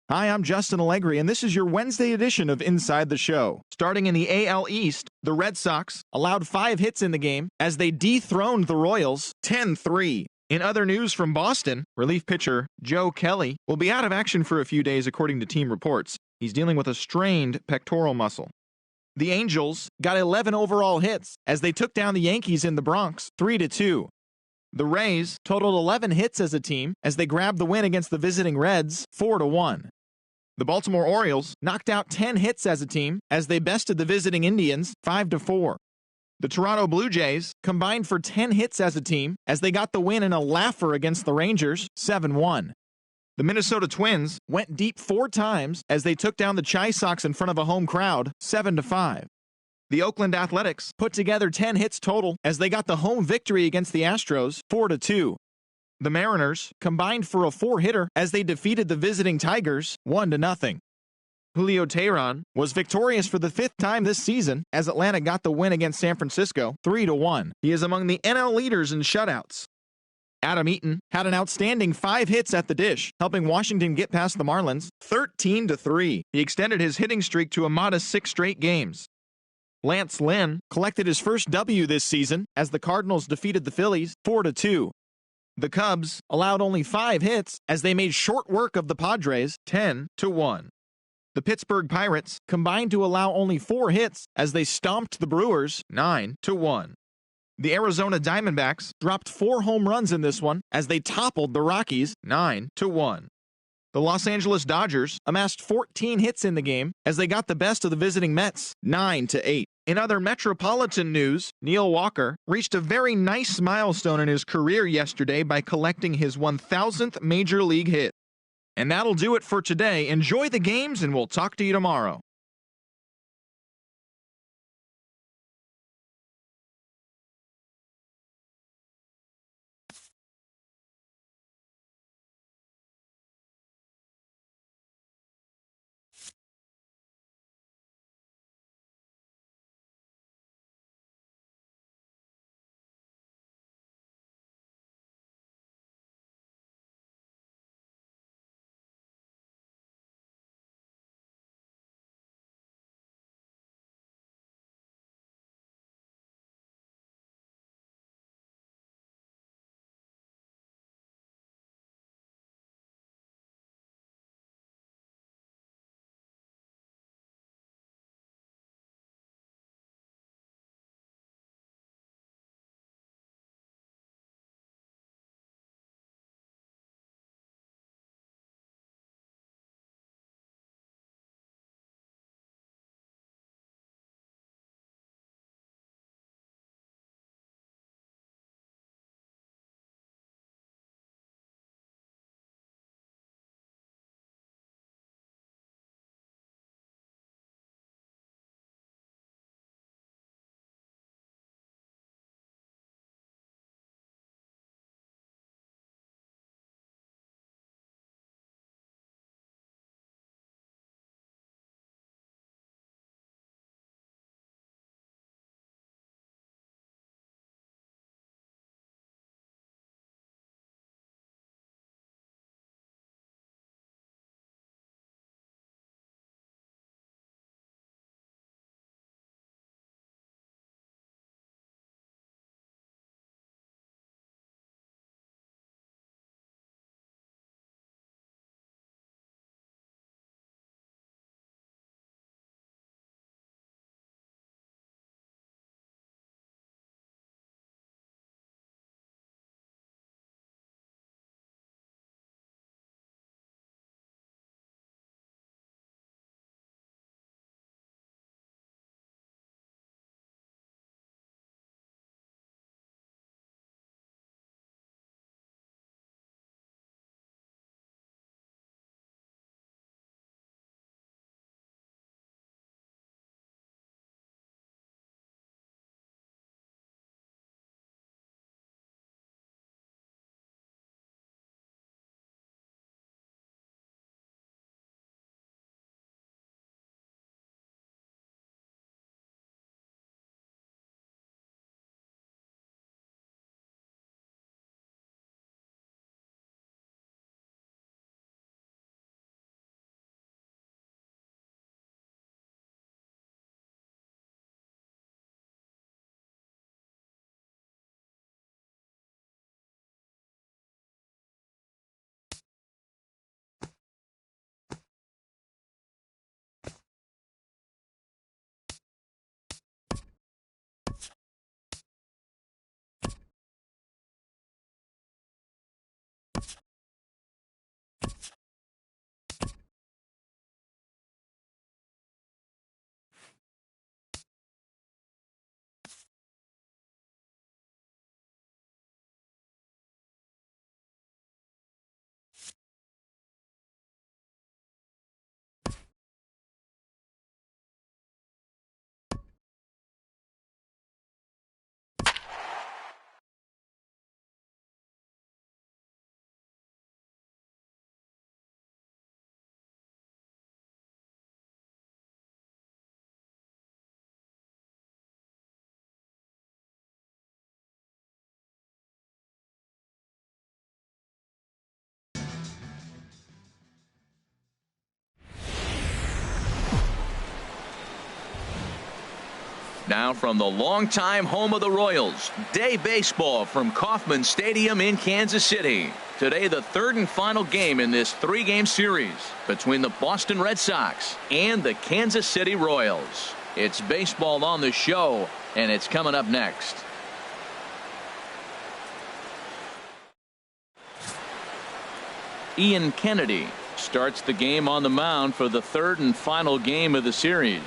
Hi, I'm Justin Allegri, and this is your Wednesday edition of Inside the Show. Starting in the AL East, the Red Sox allowed 5 hits in the game as they dethroned the Royals 10-3. In other news from Boston, relief pitcher Joe Kelly will be out of action for a few days according to team reports. He's dealing with a strained pectoral muscle. The Angels got 11 overall hits as they took down the Yankees in the Bronx 3-2. The Rays totaled 11 hits as a team as they grabbed the win against the visiting Reds 4-1. The Baltimore Orioles knocked out 10 hits as a team as they bested the visiting Indians 5-4. The Toronto Blue Jays combined for 10 hits as a team as they got the win in a laugher against the Rangers 7-1. The Minnesota Twins went deep 4 times as they took down the Chi Sox in front of a home crowd 7-5. The Oakland Athletics put together 10 hits total as they got the home victory against the Astros 4-2. The Mariners combined for a 4-hitter as they defeated the visiting Tigers 1-0. Julio Teheran was victorious for the 5th time this season as Atlanta got the win against San Francisco 3-1. He is among the NL leaders in shutouts. Adam Eaton had an outstanding 5 hits at the dish, helping Washington get past the Marlins 13-3. He extended his hitting streak to a modest 6 straight games. Lance Lynn collected his first W this season as the Cardinals defeated the Phillies 4-2. The Cubs allowed only 5 hits as they made short work of the Padres 10-1. The Pittsburgh Pirates combined to allow only 4 hits as they stomped the Brewers 9-1. The Arizona Diamondbacks dropped 4 home runs in this one as they toppled the Rockies 9-1. The Los Angeles Dodgers amassed 14 hits in the game as they got the best of the visiting Mets 9-8. In other Metropolitan news, Neil Walker reached a very nice milestone in his career yesterday by collecting his 1,000th Major League hit. And that'll do it for today. Enjoy the games, and we'll talk to you tomorrow. Now from the longtime home of the Royals, day baseball from Kauffman Stadium in Kansas City. Today, the third and final game in this three-game series between the Boston Red Sox and the Kansas City Royals. It's baseball on the show, and it's coming up next. Ian Kennedy starts the game on the mound for the third and final game of the series.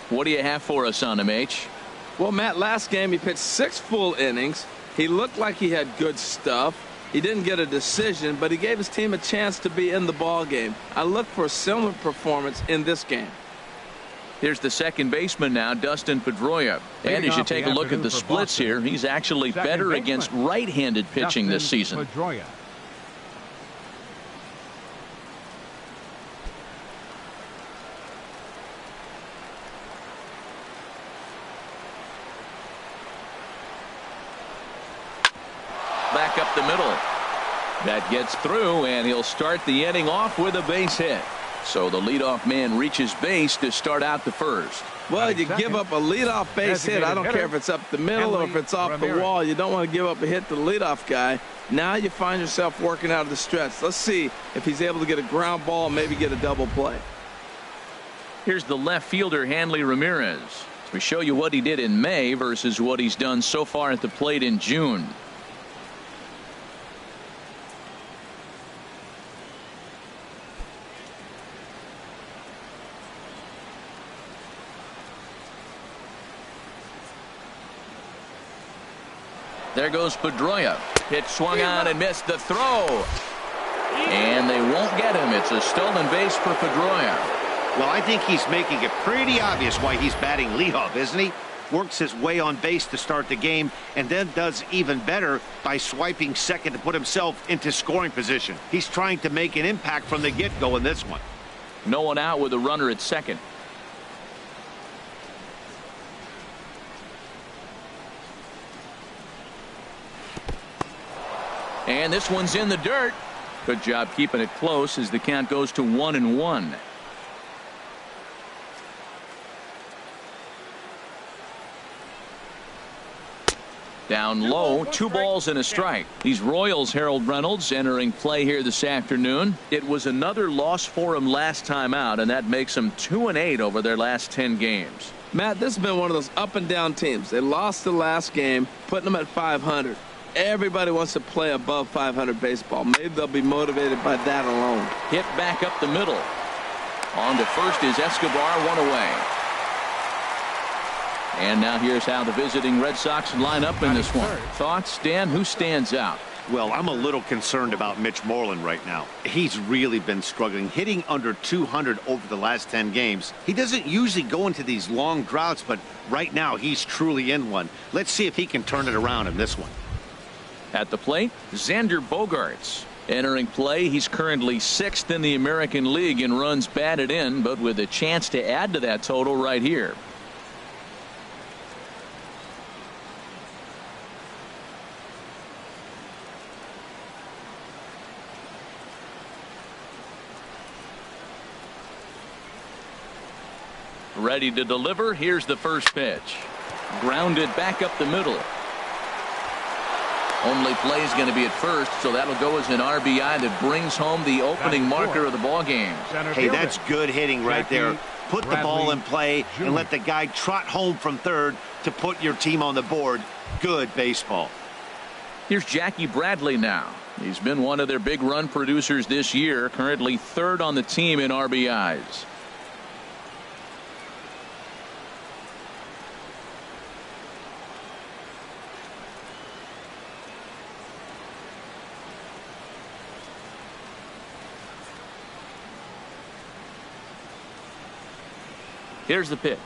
What do you have for us on him, H? Well, Matt, last game he pitched 6 full innings. He looked like he had good stuff. He didn't get a decision, but he gave his team a chance to be in the ball game. I look for a similar performance in this game. Here's the second baseman now, Dustin Pedroia. And as you take a look at the splits here, he's actually better against right-handed pitching this season. Pedroia. Back up the middle. That gets through, and he'll start the inning off with a base hit. So the leadoff man reaches base to start out the first. Well, you give up a leadoff base hit. I don't care if it's up the middle or if it's off the wall. You don't want to give up a hit to the leadoff guy. Now you find yourself working out of the stretch. Let's see if he's able to get a ground ball and maybe get a double play. Here's the left fielder, Hanley Ramirez. We show you what he did in May versus what he's done so far at the plate in June. There goes Pedroia. Pitch swung on and missed the throw. And they won't get him. It's a stolen base for Pedroia. Well, I think he's making it pretty obvious why he's batting leadoff, isn't he? Works his way on base to start the game and then does even better by swiping second to put himself into scoring position. He's trying to make an impact from the get-go in this one. No one out with a runner at second. And this one's in the dirt. Good job keeping it close as the count goes to 1-1. Down low, 2 balls and a strike. These Royals, Harold Reynolds, entering play here this afternoon. It was another loss for him last time out, and that makes them 2-8 over their last 10 games. Matt, this has been one of those up and down teams. They lost the last game, putting them at 500. Everybody wants to play above 500 baseball. Maybe they'll be motivated by that alone. Hit back up the middle. On to first is Escobar, 1 away. And now here's how the visiting Red Sox line up in this one. Thoughts, Dan? Who stands out? Well, I'm a little concerned about Mitch Moreland right now. He's really been struggling, hitting under 200 over the last 10 games. He doesn't usually go into these long droughts, but right now he's truly in one. Let's see if he can turn it around in this one. At the plate, Xander Bogaerts. Entering play, he's currently 6th in the American League in runs batted in, but with a chance to add to that total right here. Ready to deliver. Here's the first pitch. Grounded back up the middle. Only play is going to be at first, so that'll go as an RBI that brings home the opening marker of the ball game. Hey, that's good hitting right there. Put the ball in play and let the guy trot home from third to put your team on the board. Good baseball. Here's Jackie Bradley now. He's been one of their big run producers this year, currently 3rd on the team in RBIs. Here's the pitch.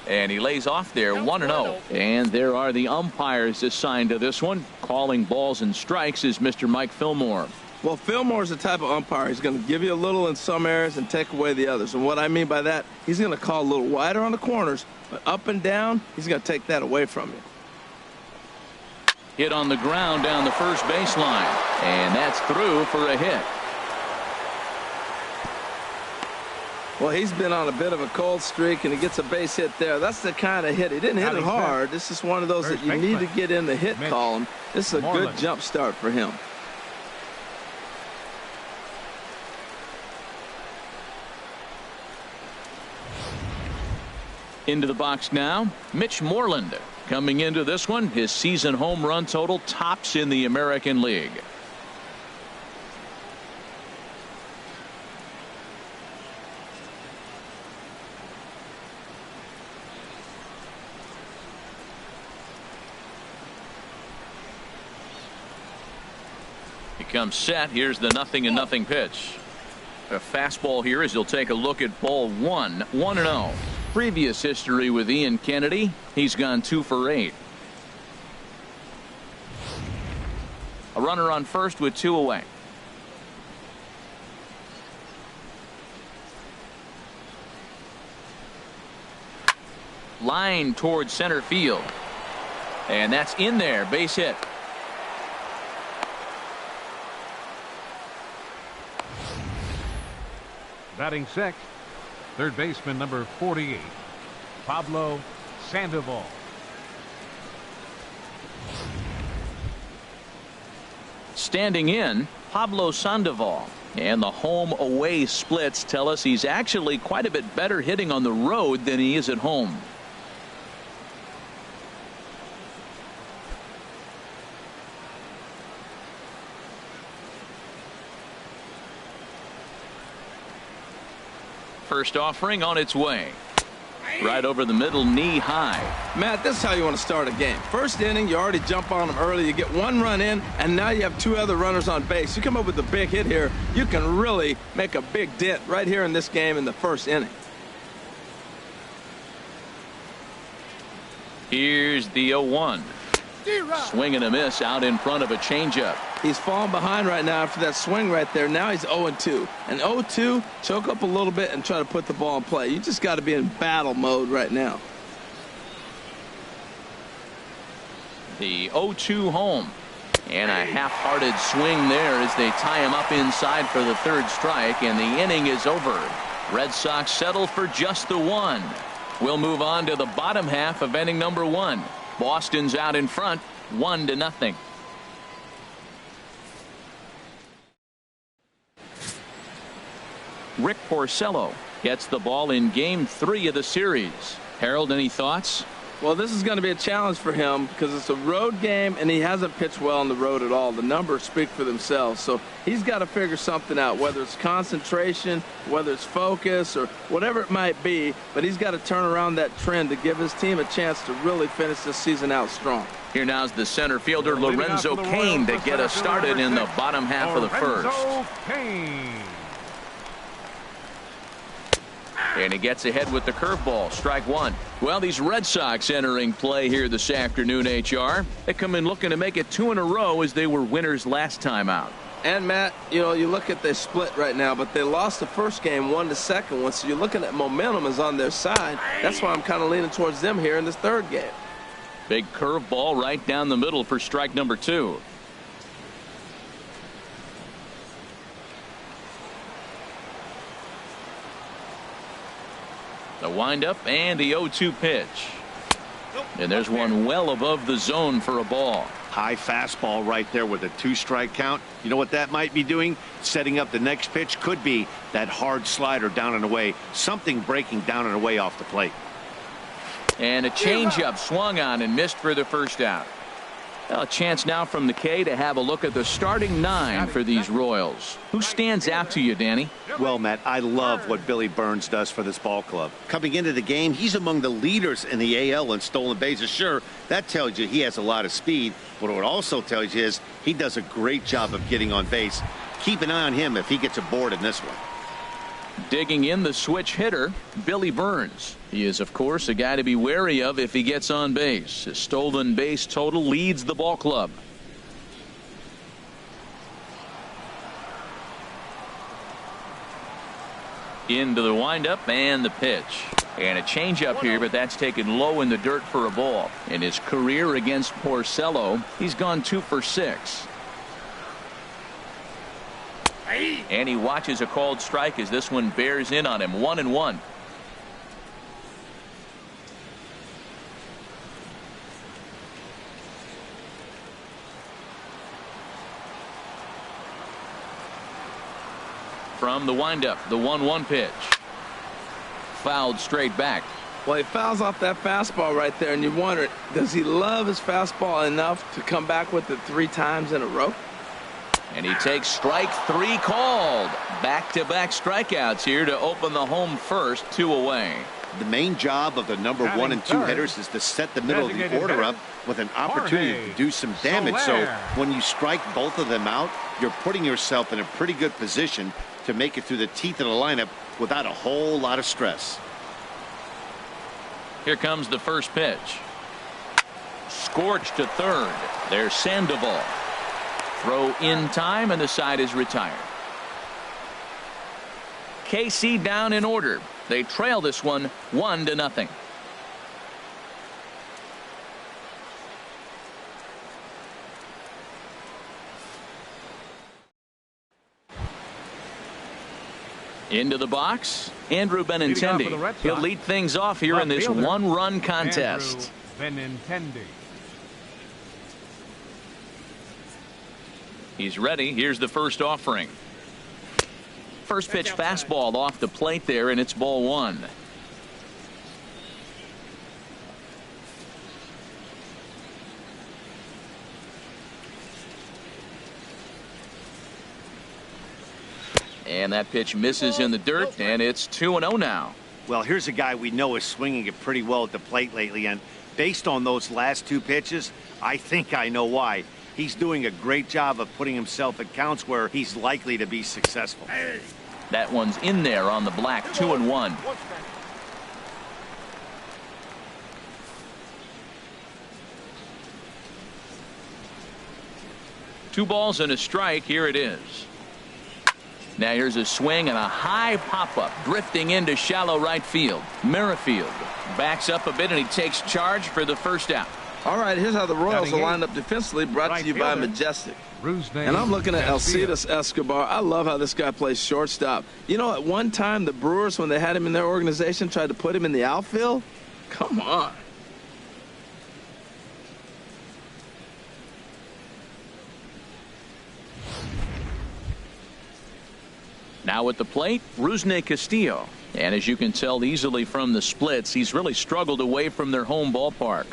And he lays off there, 1-0. And there are the umpires assigned to this one. Calling balls and strikes is Mr. Mike Fillmore. Well, Fillmore's the type of umpire. He's going to give you a little in some areas and take away the others. And what I mean by that, he's going to call a little wider on the corners, but up and down, he's going to take that away from you. Hit on the ground down the first baseline. And that's through for a hit. Well, he's been on a bit of a cold streak, and he gets a base hit there. That's the kind of hit. He didn't hit it hard. This is one of those that you need to get in the hit column. This is a good jump start for him. Into the box now, Mitch Moreland. Coming into this one, his season home run total tops in the American League. He comes set. Here's the 0-0 pitch. A fastball here as he'll take a look at ball one. 1-0. Previous history with Ian Kennedy, he's gone 2 for 8. A runner on first with 2 away. Line towards center field. And that's in there. Base hit. Batting sixth, third baseman number 48, Pablo Sandoval. Standing in, Pablo Sandoval. And the home away splits tell us he's actually quite a bit better hitting on the road than he is at home. First offering on its way. Right over the middle, knee high. Matt, this is how you want to start a game. First inning, you already jump on them early. You get 1 run in, and now you have 2 other runners on base. You come up with a big hit here, you can really make a big dent right here in this game in the first inning. Here's the 0-1. Swing and a miss out in front of a changeup. He's falling behind right now after that swing right there. Now he's 0-2. And 0-2, choke up a little bit and try to put the ball in play. You just got to be in battle mode right now. The 0-2 home. And a half-hearted swing there as they tie him up inside for the 3rd strike. And the inning is over. Red Sox settle for just the 1. We'll move on to the bottom half of inning number 1. Boston's out in front, 1-0. Rick Porcello gets the ball in game 3 of the series. Harold, any thoughts? Well, this is going to be a challenge for him because it's a road game and he hasn't pitched well on the road at all. The numbers speak for themselves. So he's got to figure something out, whether it's concentration, whether it's focus, or whatever it might be. But he's got to turn around that trend to give his team a chance to really finish this season out strong. Here now's the center fielder Lorenzo Cain to get us started in the bottom half of the first. And he gets ahead with the curveball. Strike 1. Well, these Red Sox entering play here this afternoon, HR. They come in looking to make it 2 in a row as they were winners last time out. And, Matt, you know, you look at the split right now, but they lost the first game, won the second one. So you're looking at momentum is on their side. That's why I'm kind of leaning towards them here in this 3rd game. Big curveball right down the middle for strike number 2. The windup and the 0-2 pitch. And there's one well above the zone for a ball. High fastball right there with a 2-strike count. You know what that might be doing? Setting up the next pitch. Could be that hard slider down and away. Something breaking down and away off the plate. And a changeup swung on and missed for the first out. Well, a chance now from the K to have a look at the starting 9 for these Royals. Who stands out to you, Danny? Well, Matt, I love what Billy Burns does for this ball club. Coming into the game, he's among the leaders in the AL in stolen bases. Sure, that tells you he has a lot of speed. But what it also tells you is he does a great job of getting on base. Keep an eye on him if he gets aboard in this one. Digging in the switch hitter, Billy Burns. He is, of course, a guy to be wary of if he gets on base. His stolen base total leads the ball club. Into the windup and the pitch. And a changeup here, but that's taken low in the dirt for a ball. In his career against Porcello, he's gone 2 for 6. And he watches a called strike as this one bears in on him. 1-1. From the windup, the 1-1 pitch. Fouled straight back. Well, he fouls off that fastball right there, and you wonder, does he love his fastball enough to come back with it 3 times in a row? And he takes strike 3 called. Back-to-back strikeouts here to open the home first, 2 away. The main job of the number 1 and 2 hitters is to set the middle of the order up with an opportunity to do some damage. So when you strike both of them out, you're putting yourself in a pretty good position to make it through the teeth of the lineup without a whole lot of stress. Here comes the first pitch. Scorched to third. There's Sandoval. Throw in time, and the side is retired. KC down in order. They trail this one 1-0. Into the box, Andrew Benintendi. He'll lead things off here in this one-run contest. Benintendi. He's ready. Here's the first offering. First pitch fastball off the plate there, and it's ball 1. And that pitch misses in the dirt, and it's 2-0 now. Well, here's a guy we know is swinging it pretty well at the plate lately, and based on those last 2 pitches, I think I know why. He's doing a great job of putting himself at counts where he's likely to be successful. That one's in there on the black. 2-1. Two balls and a strike. Here it is. Now here's a swing and a high pop-up drifting into shallow right field. Merrifield backs up a bit, and he takes charge for the first out. All right, here's how the Royals are lined up defensively, brought to you by Majestic. And I'm looking at Alcides Escobar. I love how this guy plays shortstop. You know, at one time, the Brewers, when they had him in their organization, tried to put him in the outfield. Come on. Now at the plate, Rusney Castillo. And as you can tell easily from the splits, he's really struggled away from their home ballpark.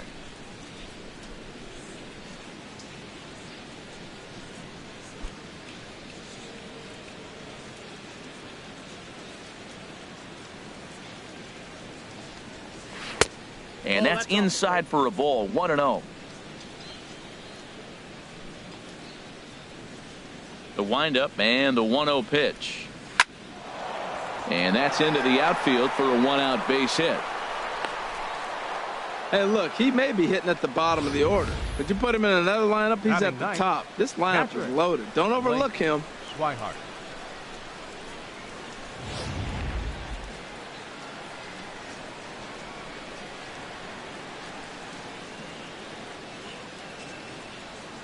And that's inside for a ball. 1-0. The windup and the 1-0 pitch. And that's into the outfield for a 1-out base hit. Hey, look, he may be hitting at the bottom of the order, but you put him in another lineup, he's at the top. This lineup is loaded. Don't overlook him. Swihart.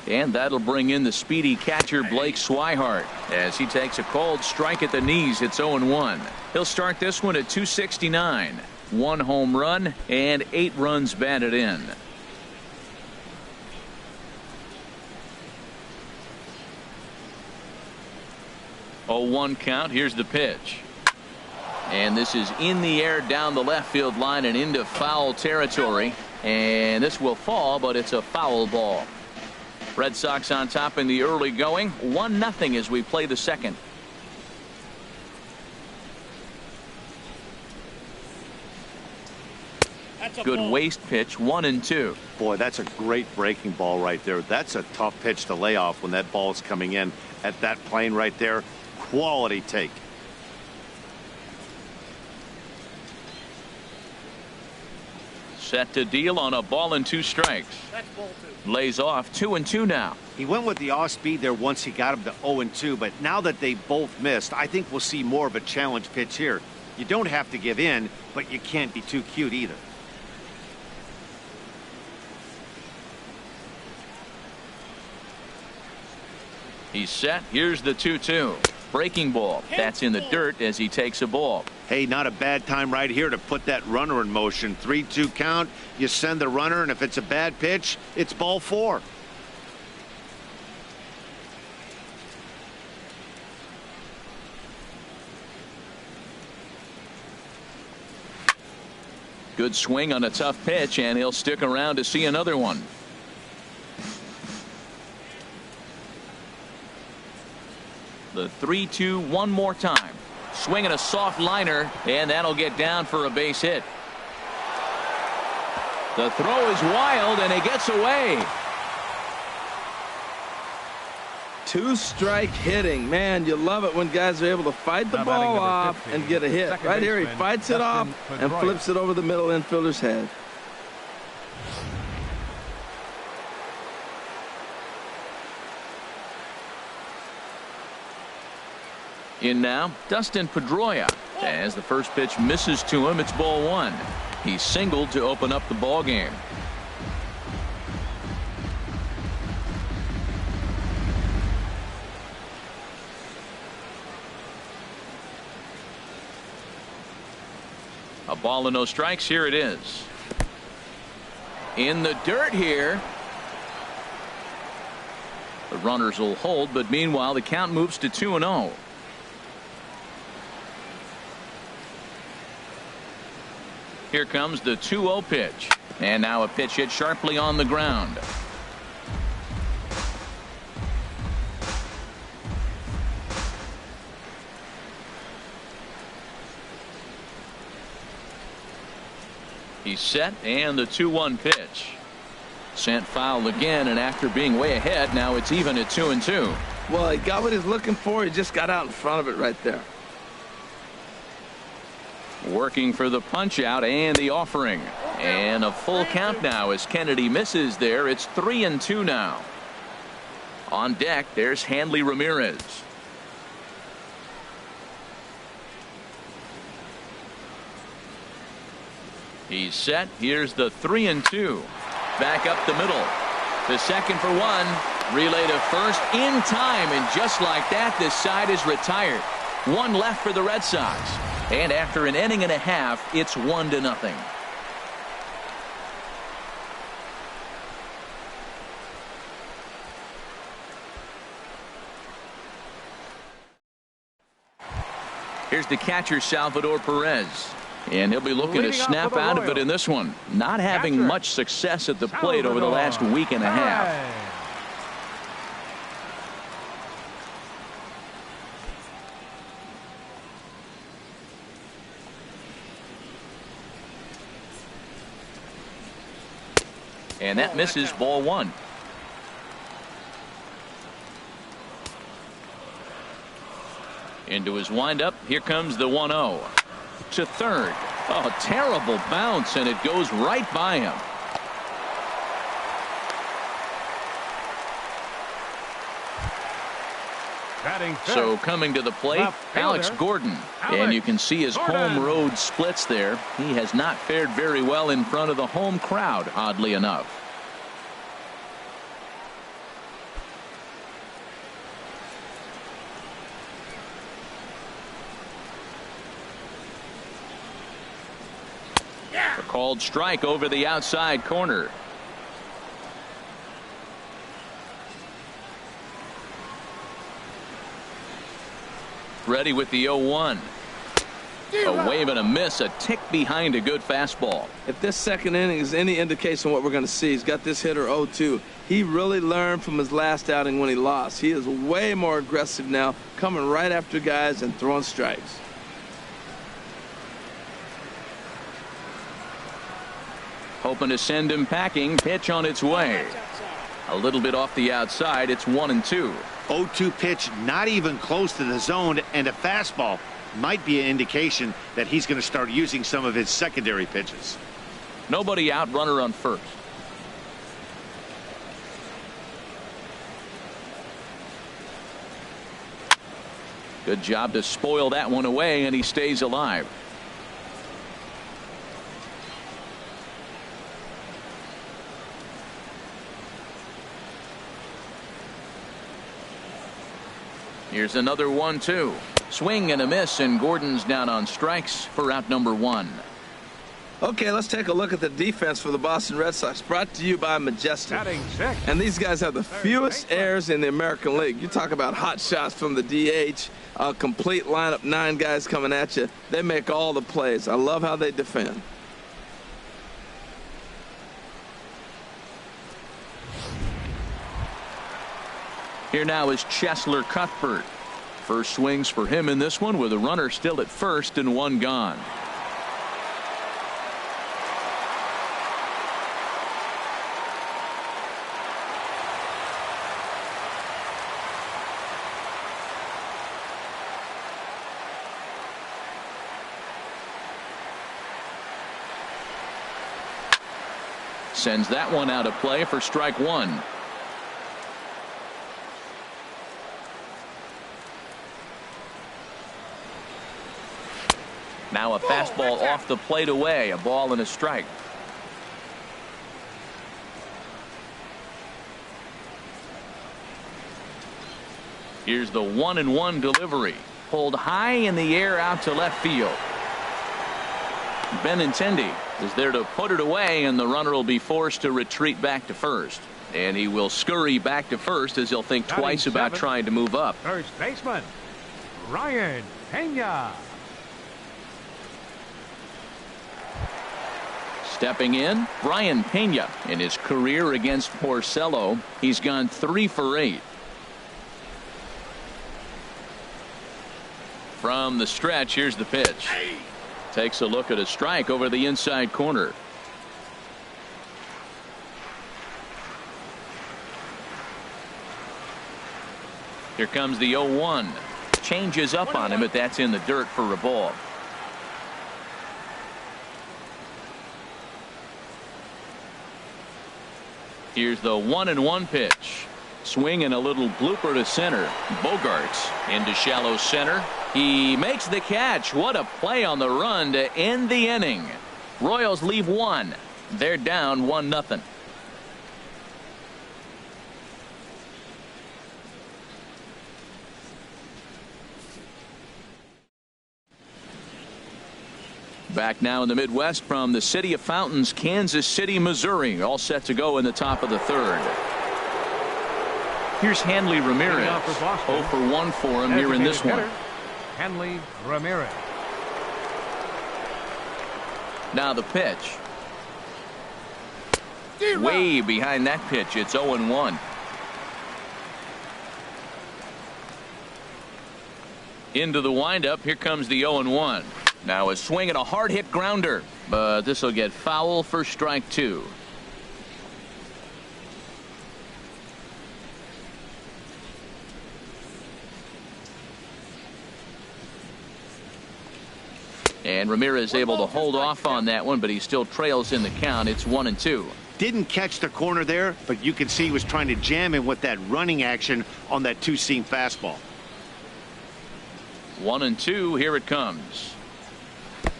And that'll bring in the speedy catcher Blake Swihart as he takes a cold strike at the knees. It's 0-1. He'll start this one at 269. 1 home run and 8 runs batted in. Oh, 1 count. Here's the pitch. And this is in the air down the left field line and into foul territory. And this will fall, but it's a foul ball. Red Sox on top in the early going. 1-0 as we play the second. Good waist pitch. 1-2. Boy, that's a great breaking ball right there. That's a tough pitch to lay off when that ball is coming in at that plane right there. Quality take. Set to deal on a ball and 2 strikes. That's ball 2. Lays off. 2-2 now. He went with the off speed there once he got him to 0-2, but now that they both missed, I think we'll see more of a challenge pitch here. You don't have to give in, but you can't be too cute either. He's set. Here's the 2-2. breaking ball. That's in the dirt as he takes a ball. Hey, not a bad time right here to put that runner in motion. 3-2 count. You send the runner, and if it's a bad pitch, it's ball 4. Good swing on a tough pitch, and he'll stick around to see another one. The 3-2 one more time. Swinging a soft liner, and that'll get down for a base hit. The throw is wild, and he gets away. 2-strike hitting. Man, you love it when guys are able to fight the ball off and get a hit. Right here, he fights it off and flips it over the middle infielder's head. In now, Dustin Pedroia. As the first pitch misses to him, it's ball 1. He singled to open up the ball game. A ball and no strikes. Here it is. In the dirt here. The runners will hold, but meanwhile the count moves to 2-0. Here comes the 2-0 pitch. And now a pitch hit sharply on the ground. He's set, and the 2-1 pitch. Sent foul again, and after being way ahead, now it's even at 2-2. Well, he got what he's looking for. He just got out in front of it right there. Working for the punch out and the offering. And a full count now as Kennedy misses there. It's 3-2 now. On deck, there's Hanley Ramirez. He's set. Here's the 3-2. Back up the middle. To second for 1. Relay to first in time. And just like that, this side is retired. 1 left for the Red Sox. And after an inning and a half, it's 1-0. Here's the catcher, Salvador Perez. And he'll be looking to snap out of it in this one. Not having much success at the plate over the last week and a half. And that misses, ball 1. Into his windup. Here comes the 1-0. To third. Oh, terrible bounce, and it goes right by him. So coming to the plate, Alex Gordon. And you can see his home road splits there. He has not fared very well in front of the home crowd, oddly enough. A called strike over the outside corner. Ready with the 0-1. A wave and a miss, a tick behind a good fastball. If this second inning is any indication of what we're going to see, he's got this hitter 0-2. He really learned from his last outing when he lost. He is way more aggressive now, coming right after guys and throwing strikes. Hoping to send him packing. Pitch on its way. A little bit off the outside. It's 1-2. 0-2 pitch, not even close to the zone, and a fastball might be an indication that he's going to start using some of his secondary pitches. Nobody out, runner on first. Good job to spoil that one away, and he stays alive. Here's another 1-2. Swing and a miss, and Gordon's down on strikes for out number 1. Okay, let's take a look at the defense for the Boston Red Sox, brought to you by Majestic. And these guys have the fewest errors in the American League. You talk about hot shots from the DH, a complete lineup, 9 guys coming at you. They make all the plays. I love how they defend. Here now is Cheslor Cuthbert. First swings for him in this one with a runner still at first and 1 gone. Sends that one out of play for strike 1. Now a fastball off the plate away, a ball and a strike. Here's the 1-1 delivery. Pulled high in the air out to left field. Benintendi is there to put it away, and the runner will be forced to retreat back to first. And he will scurry back to first as he'll think twice about trying to move up. First baseman, Ryan Pena. Stepping in, Brian Pena. In his career against Porcello, he's gone 3 for 8. From the stretch, here's the pitch. Takes a look at a strike over the inside corner. Here comes the 0-1. Changes up on him, but that's in the dirt for a ball. Here's the 1-1 pitch. Swing and a little blooper to center. Bogarts into shallow center. He makes the catch. What a play on the run to end the inning. Royals leave 1. They're down 1-0. Back now in the Midwest from the city of fountains, Kansas City, Missouri, all set to go in the top of the 3rd. Here's Hanley Ramirez. 0 for 1 for him here in this one. Hanley Ramirez. Now the pitch. Way behind that pitch. It's 0-1. Into the windup. Here comes the 0-1. Now a swing and a hard hit grounder, but this will get foul for strike 2. And Ramirez able to hold off on that one, but he still trails in the count. It's 1-2. Didn't catch the corner there, but you can see he was trying to jam him with that running action on that 2-seam fastball. 1-2. Here it comes.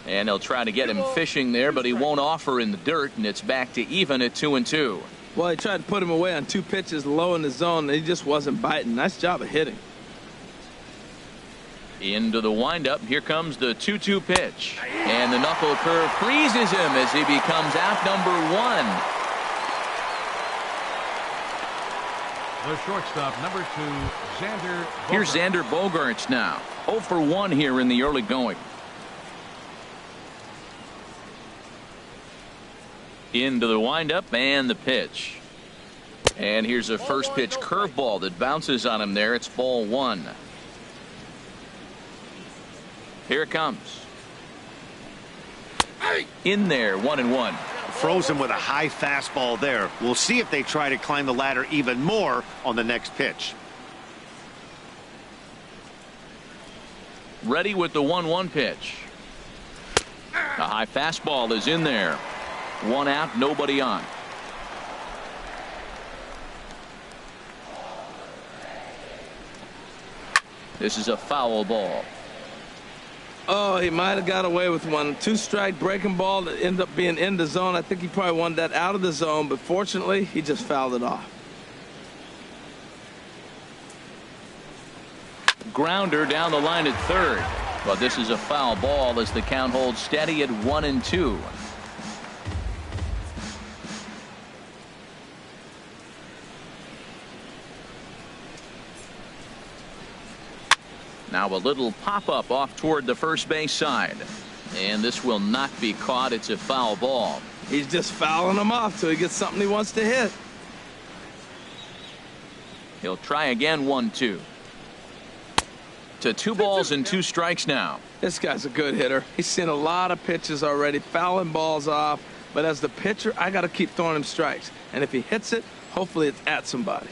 And they'll try to get him fishing there, but he won't offer in the dirt, and it's back to even at 2-2. Well, he tried to put him away on 2 pitches low in the zone, and he just wasn't biting. Nice job of hitting. Into the windup. Here comes the 2-2 pitch. And the knuckle curve freezes him as he becomes out number 1. The shortstop, number 2, Xander Bogaerts. Here's Xander Bogaerts now. 0 for 1 here in the early going. Into the windup and the pitch. And here's a first pitch curveball that bounces on him there. It's ball 1. Here it comes. In there, 1-1. Frozen with a high fastball there. We'll see if they try to climb the ladder even more on the next pitch. Ready with the 1-1 pitch. A high fastball is in there. 1 out, nobody on. This is a foul ball. Oh, he might have got away with one. 2-strike breaking ball that ended up being in the zone. I think he probably wanted that out of the zone, but fortunately, he just fouled it off. grounder down the line at third. But this is a foul ball as the count holds steady at 1-2. Now a little pop-up off toward the first base side. And this will not be caught. It's a foul ball. He's just fouling him off till he gets something he wants to hit. He'll try again. 1-2. To 2 balls and 2 strikes now. This guy's a good hitter. He's seen a lot of pitches already, fouling balls off. But as the pitcher, I got to keep throwing him strikes. And if he hits it, hopefully it's at somebody.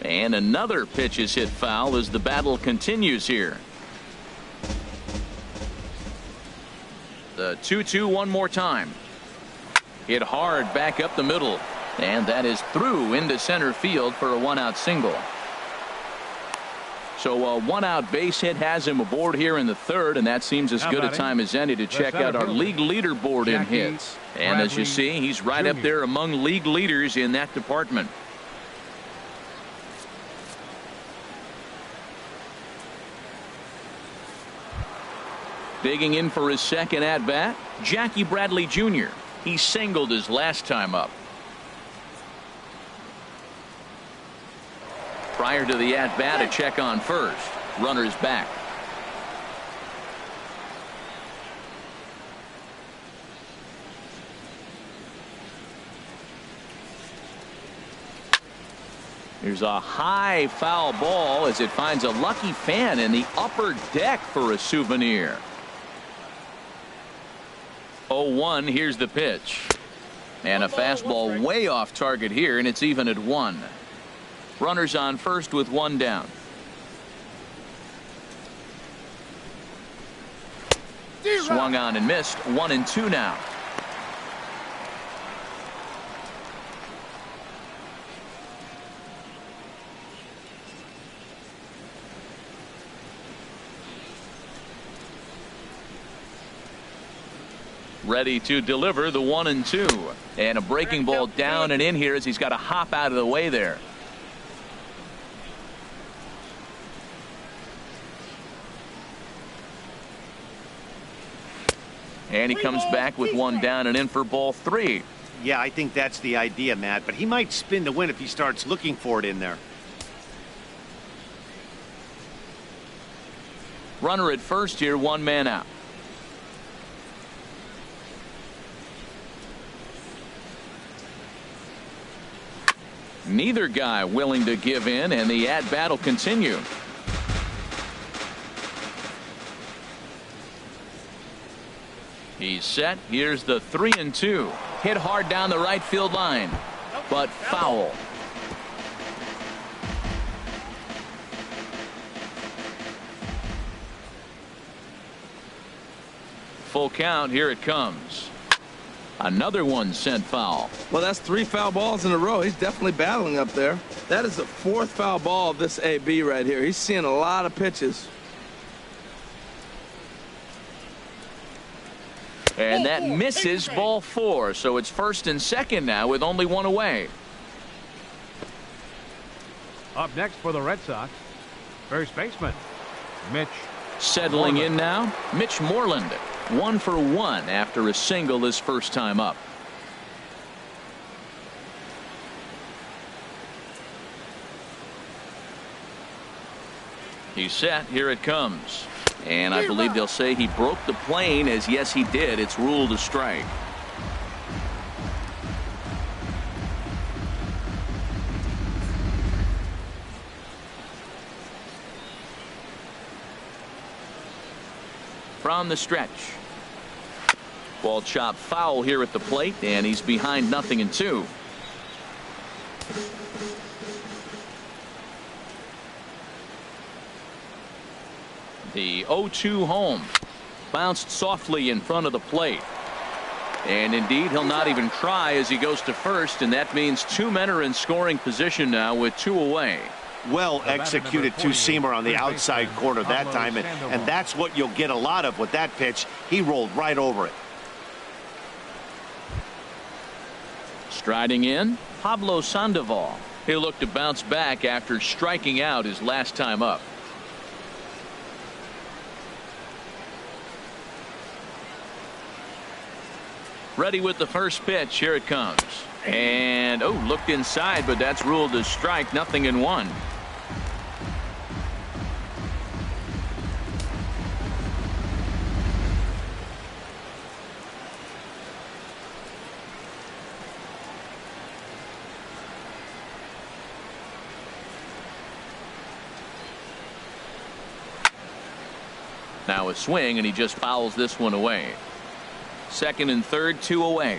And another pitch is hit foul as the battle continues here. The 2-2 one more time. Hit hard back up the middle. And that is through into center field for a 1-out single. So a 1-out base hit has him aboard here in the third, and that seems as good a time as any to check out our league leaderboard in hits. And as you see, he's right up there among league leaders in that department. Digging in for his second at-bat, Jackie Bradley Jr. He singled his last time up. Prior to the at-bat, a check on first. Runner's back. Here's a high foul ball as it finds a lucky fan in the upper deck for a souvenir. 0-1. Here's the pitch. And a fastball way off target here, and it's even at 1. Runners on first with 1 down. Swung on and missed. 1-2 now. Ready to deliver the 1-2. And a breaking ball down and in here as he's got to hop out of the way there. And he comes back with 1 down and in for ball 3. Yeah, I think that's the idea, Matt, but he might spin to win if he starts looking for it in there. Runner at first here, 1 man out. Neither guy willing to give in, and the at-bat will continue. He's set. Here's the 3-2. Hit hard down the right field line, but foul. Full count. Here it comes. Another one sent foul. Well, that's 3 foul balls in a row. He's definitely battling up there. That is the 4th foul ball of this AB right here. He's seeing a lot of pitches. And that misses ball 4. So it's first and second now with only 1 away. Up next for the Red Sox, first baseman, Mitch. Settling in now, Mitch Moreland. 1 for 1 after a single his first time up. He's set. Here it comes. And I believe they'll say he broke the plane, as yes he did. It's ruled a strike. From the stretch. Ball chopped foul here at the plate, and he's behind 0-2. The 0-2 home. Bounced softly in front of the plate. And indeed, he'll not even try as he goes to first, and that means 2 men are in scoring position now with 2 away. Well executed two-seamer on the outside corner that time, and that's what you'll get a lot of with that pitch. He rolled right over it. Striding in, Pablo Sandoval. He'll look to bounce back after striking out his last time up. Ready with the first pitch. Here it comes. And, looked inside, but that's ruled a strike. 0-1. Now a swing, and he just fouls this one away. Second and third, 2 away.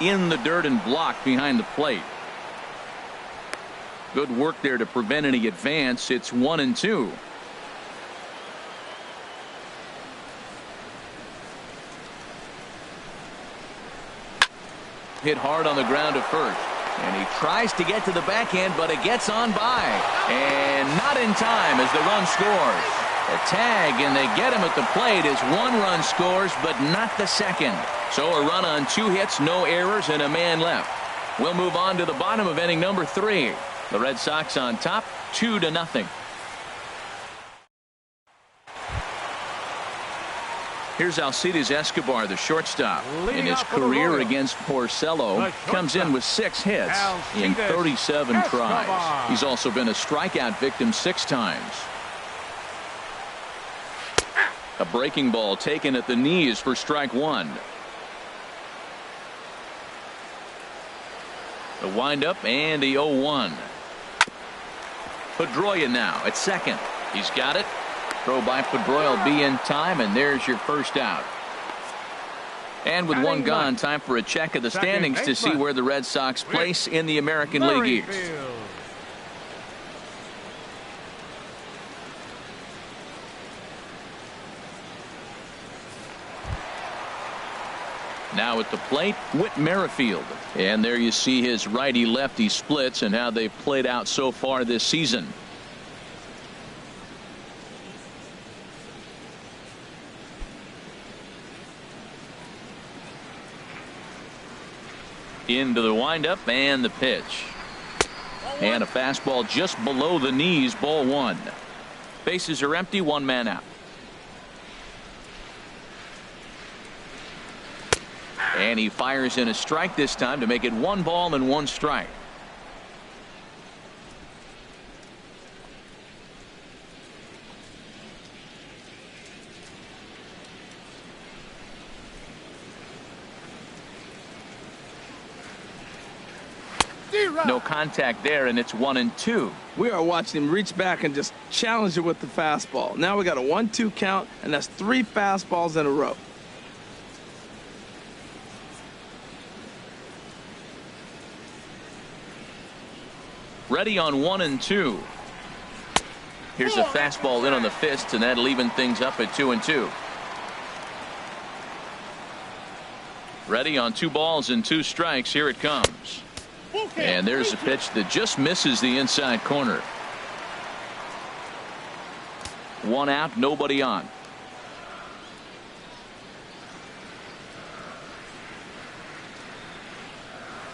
In the dirt and blocked behind the plate. Good work there to prevent any advance. It's 1-2. Hit hard on the ground to first. And he tries to get to the backhand, but it gets on by. And not in time as the run scores. A tag, and they get him at the plate as one run scores, but not the second. So a run on 2 hits, no errors, and a man left. We'll move on to the bottom of inning number 3. The Red Sox on top, 2-0. Here's Alcides Escobar, the shortstop. In his career against Porcello, comes in with 6 hits in 37 tries. He's also been a strikeout victim 6 times. A breaking ball taken at the knees for strike 1. The windup and the 0-1. Pedroia now at second. He's got it. Throw by Pedroia will be in time, and there's your first out. And with one gone, time for a check of the standings to see where the Red Sox place in the American League East. Now at the plate, Whit Merrifield. And there you see his righty-lefty splits and how they've played out so far this season. Into the windup and the pitch. And a fastball just below the knees, ball 1. Bases are empty, 1 man out. And he fires in a strike this time to make it 1 ball and 1 strike. No contact there, and it's 1-2. We are watching him reach back and just challenge it with the fastball. Now we got a 1-2 count, and that's 3 fastballs in a row. Ready on 1-2. Here's a fastball in on the fist, and that'll even things up at 2-2. Ready on 2 balls and 2 strikes. Here it comes. And there's a pitch that just misses the inside corner. 1 out, nobody on.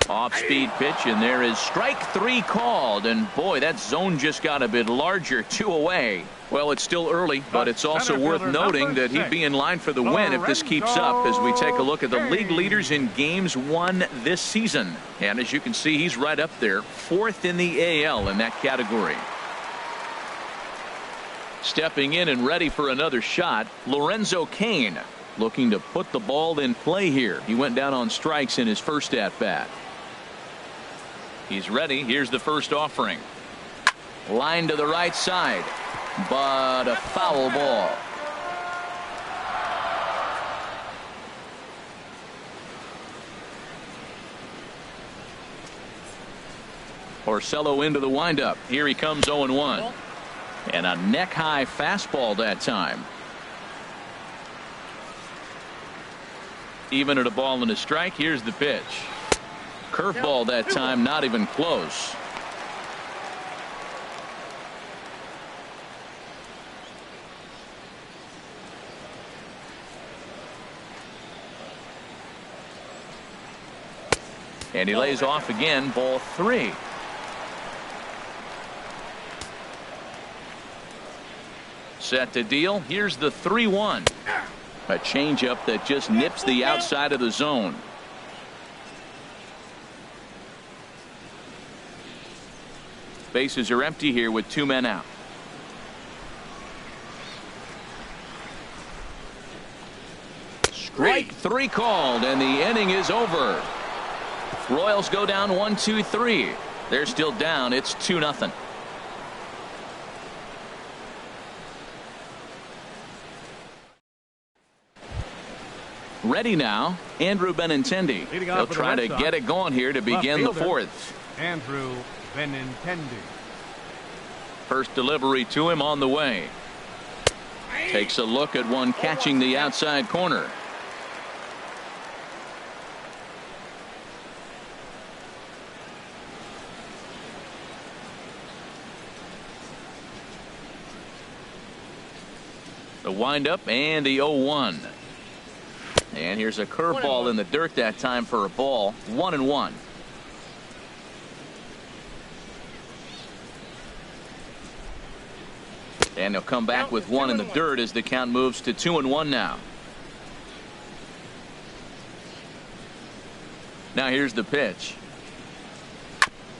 Off-speed pitch, and there is strike 3 called. And boy, that zone just got a bit larger. 2 away. Well, it's still early, but it's also worth noting that he'd be in line for the win if this keeps up as we take a look at the league leaders in games won this season. And as you can see, he's right up there, 4th in the AL in that category. Stepping in and ready for another shot, Lorenzo Cain, looking to put the ball in play here. He went down on strikes in his first at-bat. He's ready. Here's the first offering. Line to the right side, but a foul ball. Porcello into the windup. Here he comes, 0-1. And a neck-high fastball that time. Even at a ball and a strike. Here's the pitch. Curveball that time, not even close. And he lays off again, ball 3. Set to deal. Here's the 3-1. A changeup that just nips the outside of the zone. Bases are empty here with 2 men out. Strike 3 called, and the inning is over. Royals go down 1-2-3. They're still down. It's 2-0. Ready now, Andrew Benintendi. He'll try to get it going here to begin the 4th. Andrew Benintendi. First delivery to him on the way. Takes a look at one catching the outside corner. The windup and the 0-1. And here's a curveball in the dirt that time for a ball. 1-1. And he'll come back with one in the dirt as the count moves to 2-1 now. Now here's the pitch.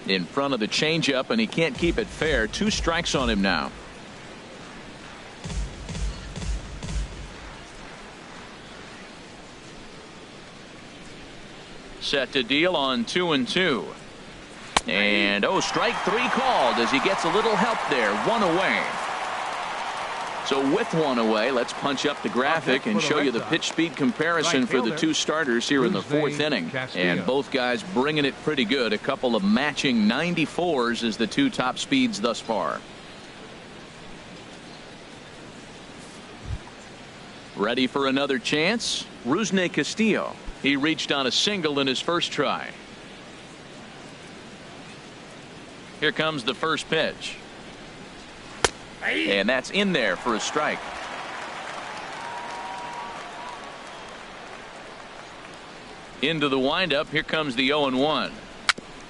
In front of the changeup, and he can't keep it fair. 2 strikes on him now. Set to deal on 2-2. And strike 3 called as he gets a little help there. 1 away. So with 1 away, let's punch up the graphic and show you the pitch speed comparison for the 2 starters here in the 4th inning. And both guys bringing it pretty good. A couple of matching 94s as the 2 top speeds thus far. Ready for another chance? Rusney Castillo. He reached on a single in his first try. Here comes the first pitch. And that's in there for a strike. Into the windup. Here comes the 0-1.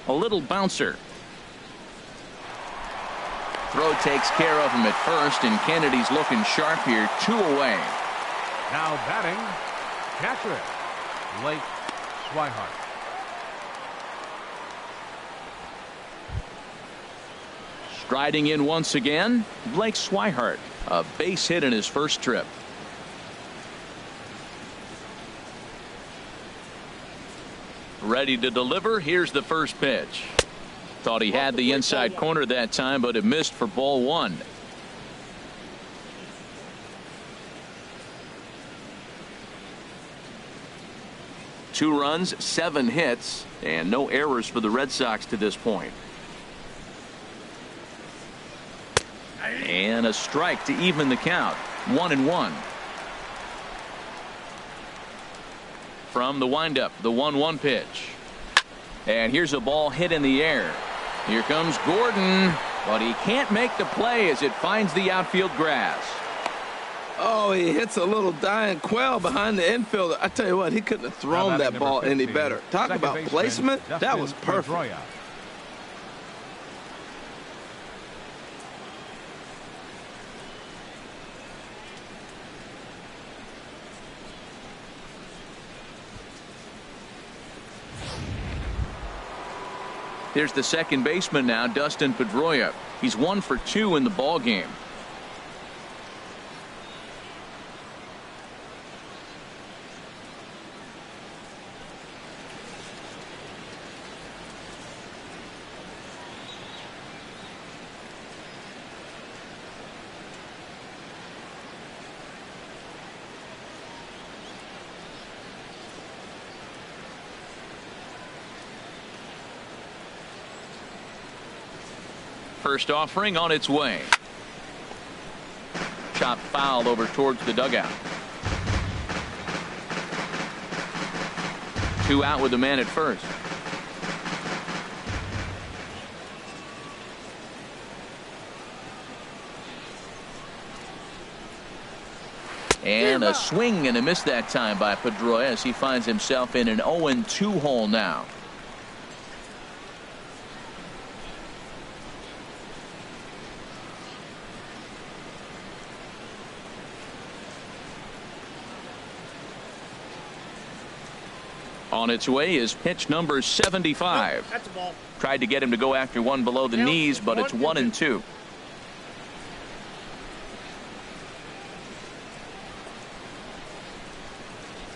A little bouncer. Throw takes care of him at first, and Kennedy's looking sharp here. 2 away. Now batting, catcher, Blake Swihart. Striding in once again, Blake Swihart. A base hit in his first trip. Ready to deliver. Here's the first pitch. Thought he had the inside corner that time, but it missed for ball 1. Two runs, 7 hits, and no errors for the Red Sox to this point. And a strike to even the count. 1-1. From the windup, the 1-1 pitch. And here's a ball hit in the air. Here comes Gordon, but he can't make the play as it finds the outfield grass. Oh, he hits a little dying quail behind the infielder. I tell you what, he couldn't have thrown that ball any better. Talk about placement. That was perfect. Here's the second baseman now, Dustin Pedroia. He's 1 for 2 in the ball game. First offering on its way. Chop foul over towards the dugout. 2 out with the man at first. And a swing and a miss that time by Pedroia as he finds himself in an 0-2 hole now. On its way is pitch number 75. No, that's a ball. Tried to get him to go after one below the knees, but it's 1-2.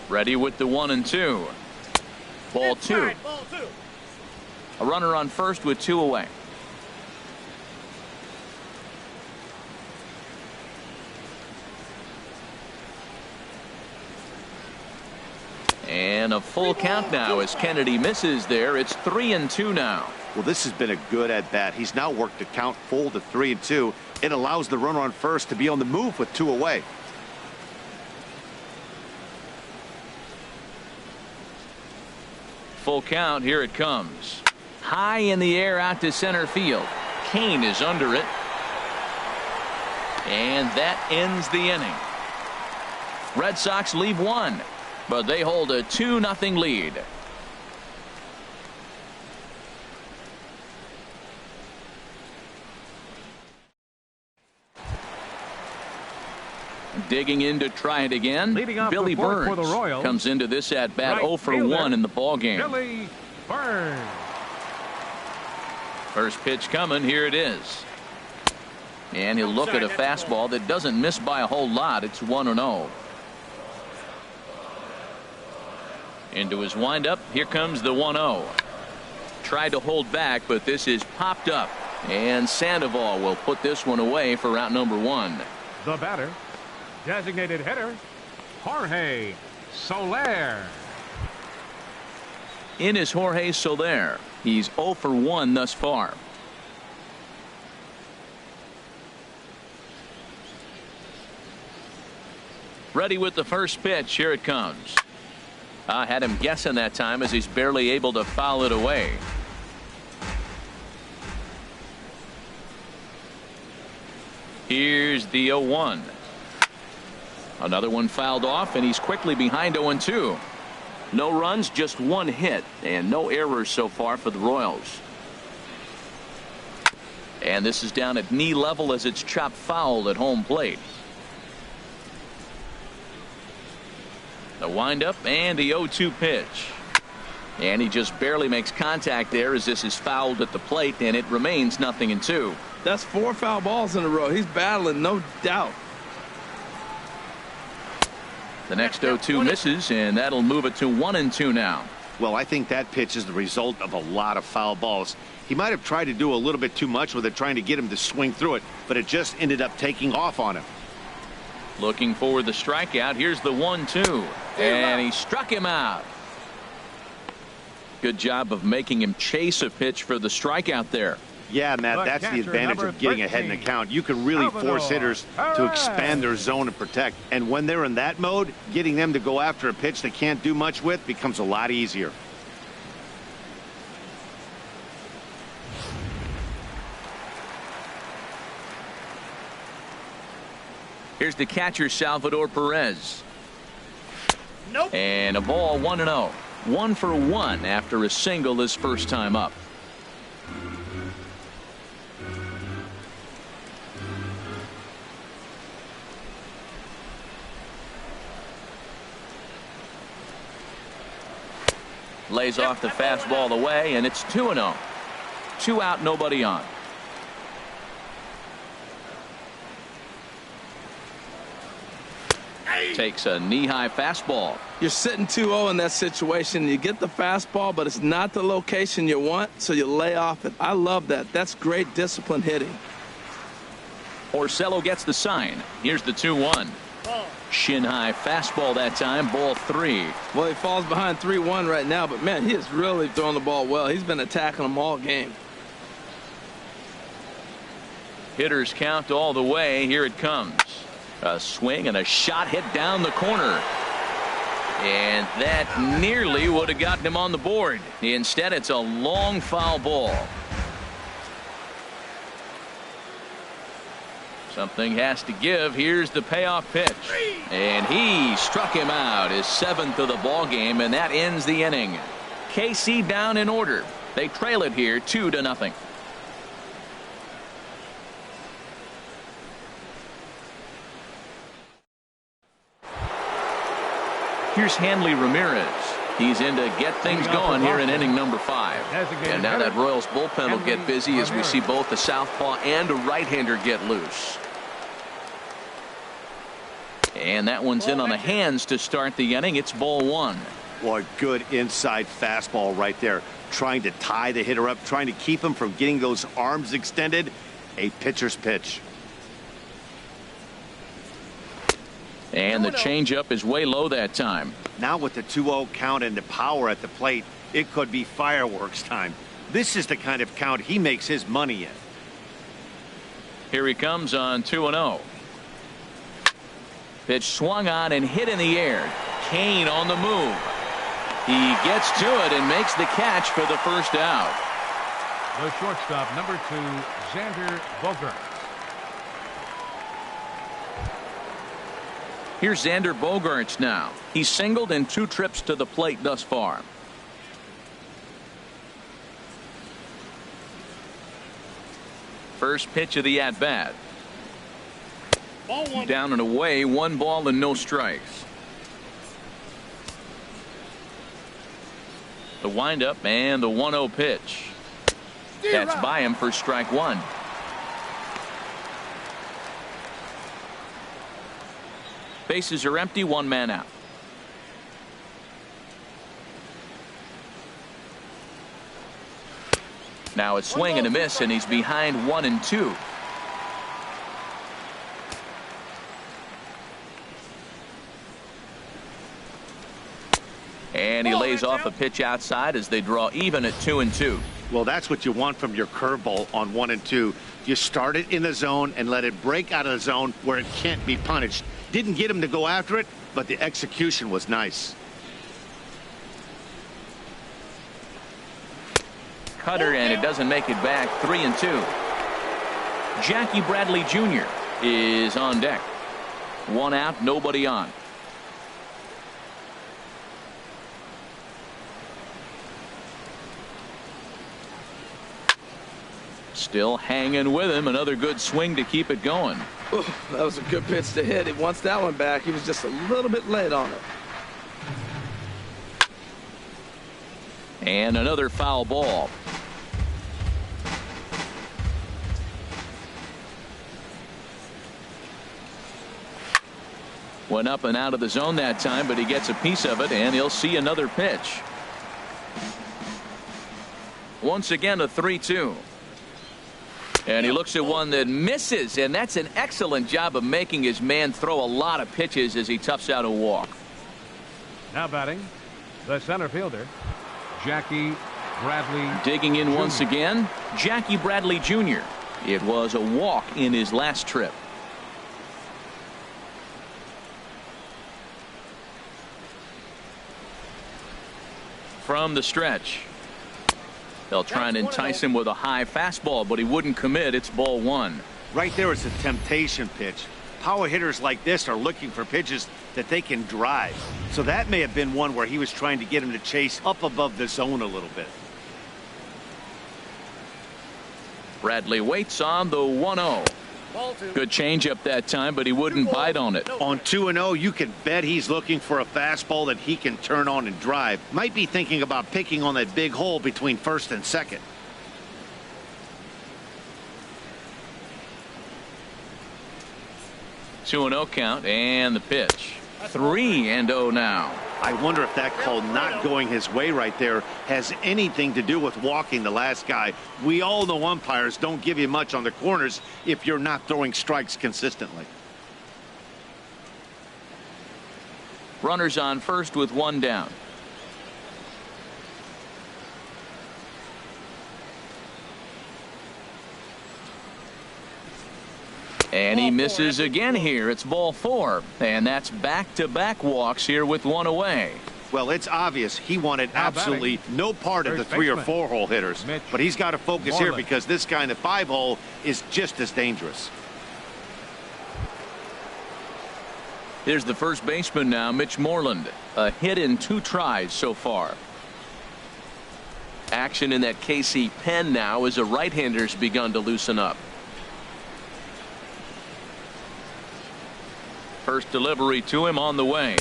Ready with the 1-2. Ball two. A runner on first with 2 away. And a full count now as Kennedy misses there. It's 3-2 now. Well, this has been a good at bat. He's now worked the count full to 3-2. It allows the runner on first to be on the move with 2 away. Full count. Here it comes. High in the air out to center field. Kane is under it. And that ends the inning. Red Sox leave 1, but they hold a 2-0 lead. Digging in to try it again. Billy Burns for the Royals, comes into this at bat 0 for fielder, 1 in the ball game. Billy Burns. First pitch coming. Here it is. And he'll look at a fastball that doesn't miss by a whole lot. It's 1-0. Into his windup. Here comes the 1-0. Tried to hold back, but this is popped up. And Sandoval will put this one away for out number 1. The batter, designated hitter, Jorge Soler. In is Jorge Soler. He's 0 for 1 thus far. Ready with the first pitch. Here it comes. I had him guessing that time as he's barely able to foul it away. Here's the 0-1. Another one fouled off, and he's quickly behind 0-2. No runs, just 1 hit, and no errors so far for the Royals. And this is down at knee level as it's chopped foul at home plate. The windup and the 0-2 pitch. And he just barely makes contact there as this is fouled at the plate, and it remains 0-2. That's 4 foul balls in a row. He's battling, no doubt. The next 0-2 misses, and that'll move it to 1-2 now. Well, I think that pitch is the result of a lot of foul balls. He might have tried to do a little bit too much with it, trying to get him to swing through it, but it just ended up taking off on him. Looking for the strikeout. Here's the 1-2, and he struck him out. Good job of making him chase a pitch for the strikeout there. Yeah, Matt, that's the advantage of getting ahead in the count. You can really force hitters to expand their zone and protect. And when they're in that mode, getting them to go after a pitch they can't do much with becomes a lot easier. Here's the catcher, Salvador Perez. Nope. And a ball, 1-0. 1 for 1 after a single his first time up. Lays off the fastball away, and it's 2-0. 2 out, nobody on. Takes a knee-high fastball. You're sitting 2-0 in that situation. You get the fastball, but it's not the location you want, so you lay off it. I love that. That's great discipline hitting. Orsello gets the sign. Here's the 2-1. Shin-high fastball that time, ball 3. Well, he falls behind 3-1 right now, but, man, he is really throwing the ball well. He's been attacking them all game. Hitters count all the way. Here it comes. A swing and a shot hit down the corner. And that nearly would have gotten him on the board. Instead, it's a long foul ball. Something has to give. Here's the payoff pitch. And he struck him out, his 7th of the ball game, and that ends the inning. KC down in order. They trail it here 2-0. Here's Hanley Ramirez. He's in to get things going here in inning number 5. And now that Royals bullpen will get busy as we see both the southpaw and a right-hander get loose. And that one's in on the hands to start the inning. It's ball 1. Boy, good inside fastball right there. Trying to tie the hitter up, trying to keep him from getting those arms extended. A pitcher's pitch. And the changeup is way low that time. Now with the 2-0 count and the power at the plate, it could be fireworks time. This is the kind of count he makes his money in. Here he comes on 2-0. Pitch swung on and hit in the air. Kane on the move. He gets to it and makes the catch for the first out. The shortstop, number 2, Xander Bogaerts. Here's Xander Bogaerts now. He's singled in 2 trips to the plate thus far. First pitch of the at-bat. Down and away, 1 ball and no strikes. The windup and the 1-0 pitch. That's by him for strike 1. Bases are empty, 1 man out. Now it's swing and a miss, and he's behind 1-2. And he lays off a pitch outside as they draw even at 2-2. Well, that's what you want from your curveball on 1-2. You start it in the zone and let it break out of the zone where it can't be punished. Didn't get him to go after it, but the execution was nice. Cutter, and it doesn't make it back. 3-2. Jackie Bradley Jr. is on deck. 1 out, nobody on. Still hanging with him. Another good swing to keep it going. Ooh, that was a good pitch to hit. He wants that one back. He was just a little bit late on it. And another foul ball. Went up and out of the zone that time, but he gets a piece of it, and he'll see another pitch. Once again, a 3-2. And he looks at one that misses, and that's an excellent job of making his man throw a lot of pitches as he toughs out a walk. Now batting, the center fielder, Jackie Bradley. Digging in Jr. once again, Jackie Bradley Jr. It was a walk in his last trip. From the stretch. They'll try and entice him with a high fastball, but he wouldn't commit. It's ball 1. Right there is a temptation pitch. Power hitters like this are looking for pitches that they can drive. So that may have been one where he was trying to get him to chase up above the zone a little bit. Bradley waits on the 1-0. Good changeup that time, but he wouldn't bite on it. On 2-0, you can bet he's looking for a fastball that he can turn on and drive. Might be thinking about picking on that big hole between first and second. Two 2-0 count and the pitch. 3-0 now. I wonder if that call not going his way right there has anything to do with walking the last guy. We all know umpires don't give you much on the corners if you're not throwing strikes consistently. Runners on first with 1 down. And he misses again here. It's ball 4. And that's back-to-back walks here with 1 away. Well, it's obvious he wanted absolutely no part of the 3 or 4 hole hitters. But he's got to focus here because this guy in the 5 hole is just as dangerous. Here's the first baseman now, Mitch Moreland. A hit in 2 tries so far. Action in that KC pen now as a right-hander's begun to loosen up. First delivery to him on the way.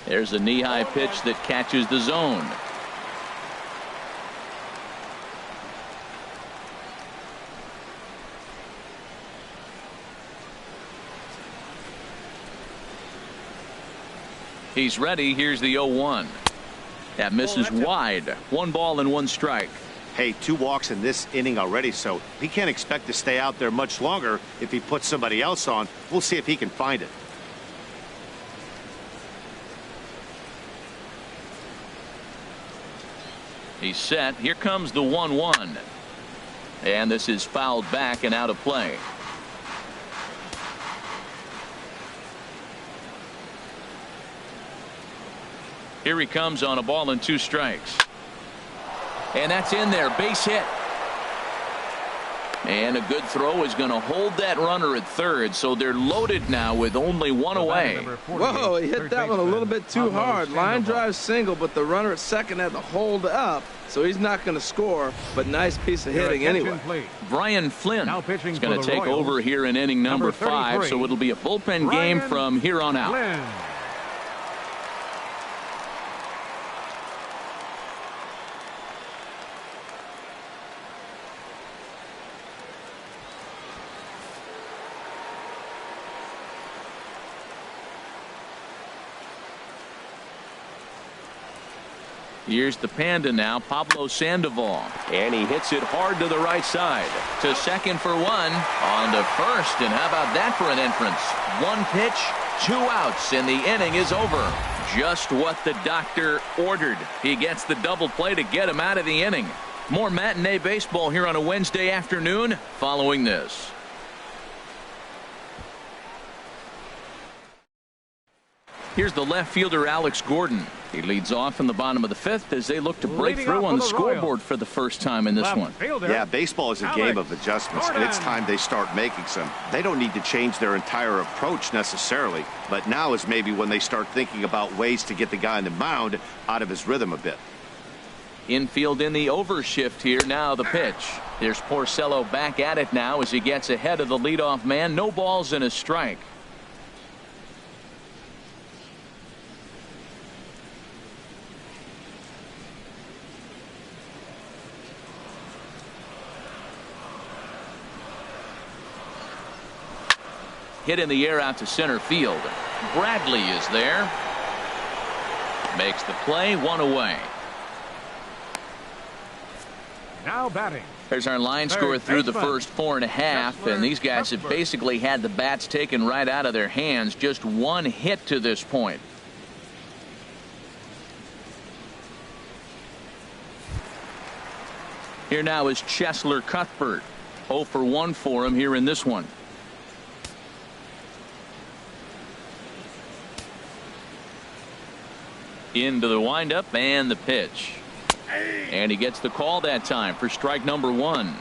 There's a knee-high pitch that catches the zone. He's ready. Here's the 0-1. That misses wide. 1 ball and 1 strike. Hey, 2 walks in this inning already, so he can't expect to stay out there much longer if he puts somebody else on. We'll see if he can find it. He's set. Here comes the 1-1. And this is fouled back and out of play. Here he comes on a ball and 2 strikes. And that's in there. Base hit. And a good throw is going to hold that runner at third. So they're loaded now with only 1 away. Whoa, he hit that one a little bit too hard. Line drive single, but the runner at second had to hold up. So he's not going to score, but nice piece of hitting anyway. Brian Flynn is going to take over here in inning number 5. So it'll be a bullpen game from here on out. Here's the Panda now, Pablo Sandoval. And he hits it hard to the right side. To second for 1. On to first. And how about that for an entrance? 1 pitch, 2 outs, and the inning is over. Just what the doctor ordered. He gets the double play to get him out of the inning. More matinee baseball here on a Wednesday afternoon following this. Here's the left fielder, Alex Gordon. He leads off in the bottom of the 5th as they look to break through on the scoreboard for the first time in this one. Yeah, baseball is a game of adjustments, and it's time they start making some. They don't need to change their entire approach necessarily, but now is maybe when they start thinking about ways to get the guy on the mound out of his rhythm a bit. Infield in the overshift here. Now the pitch. There's Porcello back at it now as he gets ahead of the leadoff man. No balls and a strike. Hit in the air out to center field. Bradley is there. Makes the play. 1 away. Now batting. There's our line score through the first 4.5, and these guys have basically had the bats taken right out of their hands. Just 1 hit to this point. Here now is Cheslor Cuthbert. 0 for 1 for him here in this one. Into the windup and the pitch. And he gets the call that time for strike number 1.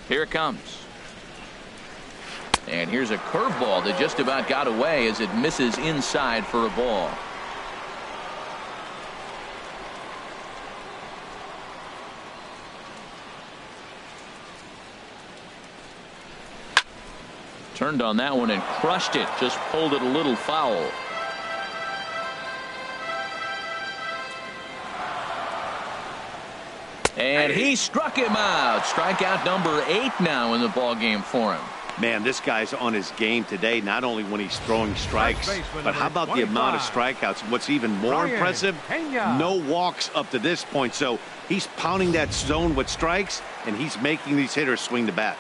Here it comes. And here's a curveball that just about got away as it misses inside for a ball. Turned on that one and crushed it. Just pulled it a little foul. And he struck him out. Strikeout number 8 now in the ball game for him. Man, this guy's on his game today, not only when he's throwing strikes, but how about the amount of strikeouts? What's even more impressive, no walks up to this point. So he's pounding that zone with strikes, and he's making these hitters swing the bat.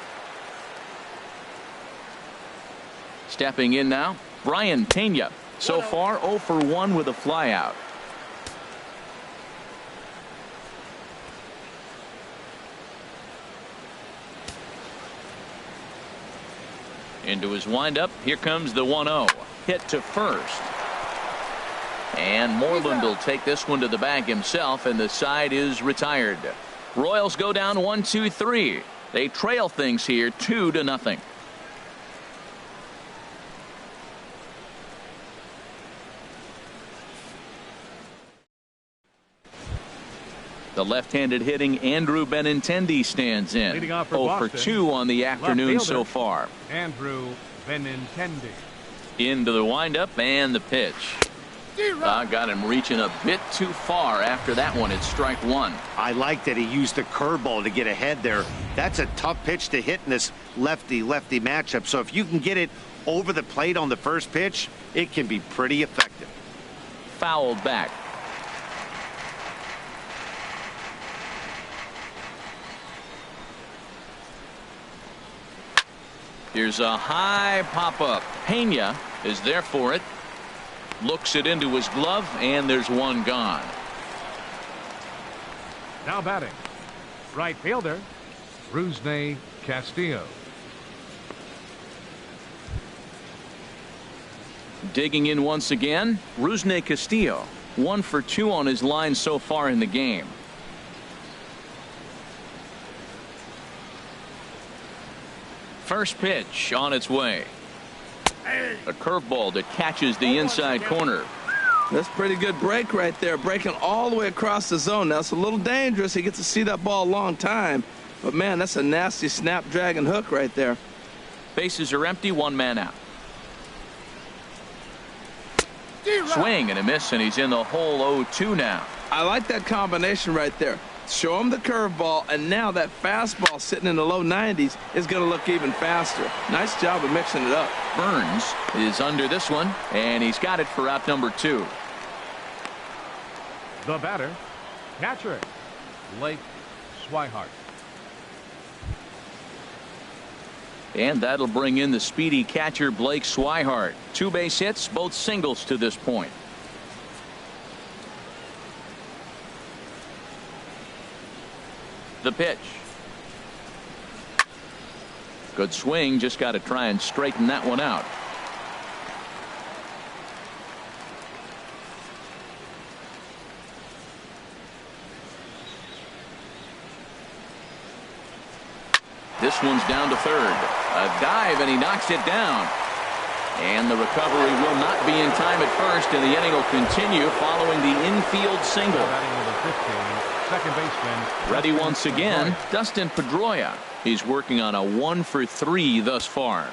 Stepping in now, Brian Pena. So far 0 for 1 with a flyout. Into his windup. Here comes the 1-0. Hit to first. And Moreland will take this one to the bag himself, and the side is retired. Royals go down 1-2-3. They trail things here 2-0. The left-handed hitting Andrew Benintendi stands in. Leading off for 0 for Boston, 2 on the afternoon left so fielder, far. Andrew Benintendi. Into the windup and the pitch. Got him reaching a bit too far after that one. It's strike one. I like that he used the curveball to get ahead there. That's a tough pitch to hit in this lefty-lefty matchup. So if you can get it over the plate on the first pitch, it can be pretty effective. Fouled back. Here's a high pop-up. Pena is there for it. Looks it into his glove, and there's one gone. Now batting, right fielder, Rusney Castillo. Digging in once again, Rusney Castillo. 1 for 2 on his line so far in the game. First pitch on its way. A curveball that catches the inside corner. That's a pretty good break right there, breaking all the way across the zone. Now it's a little dangerous. He gets to see that ball a long time, but man, that's a nasty snapdragon hook right there. Bases are empty, 1 man out. Swing and a miss, and he's in the hole 0-2 now. I like that combination right there. Show him the curveball, and now that fastball sitting in the low 90s is going to look even faster. Nice job of mixing it up. Burns is under this one, and he's got it for out number 2. The batter, catcher, Blake Swihart. And that'll bring in the speedy catcher Blake Swihart. 2 base hits, both singles to this point. The pitch. Good swing, just got to try and straighten that one out. This one's down to third. A dive, and he knocks it down. And the recovery will not be in time at first, and the inning will continue following the infield single. Batting number 15, second baseman. Ready once again, Dustin Pedroia. He's working on a 1 for 3 thus far.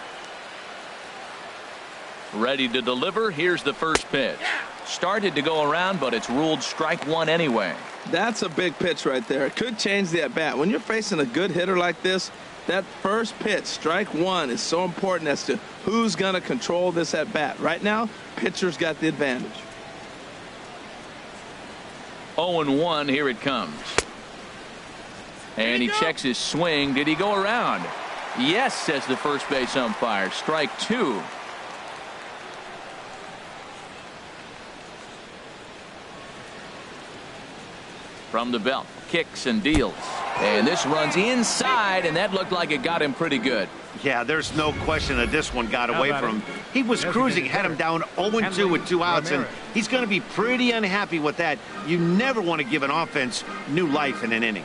Ready to deliver. Here's the first pitch. Started to go around, but it's ruled strike one anyway. That's a big pitch right there. It could change the at-bat. When you're facing a good hitter like this, that first pitch, strike one, is so important as to who's going to control this at-bat. Right now, pitcher's got the advantage. 0-1, here it comes. And he checks his swing. Did he go around? Yes, says the first base umpire. Strike 2. From the belt, kicks and deals. And this runs inside, and that looked like it got him pretty good. Yeah, there's no question that this one got away from him. He was cruising, had him down 0-2 with 2 outs, and he's going to be pretty unhappy with that. You never want to give an offense new life in an inning.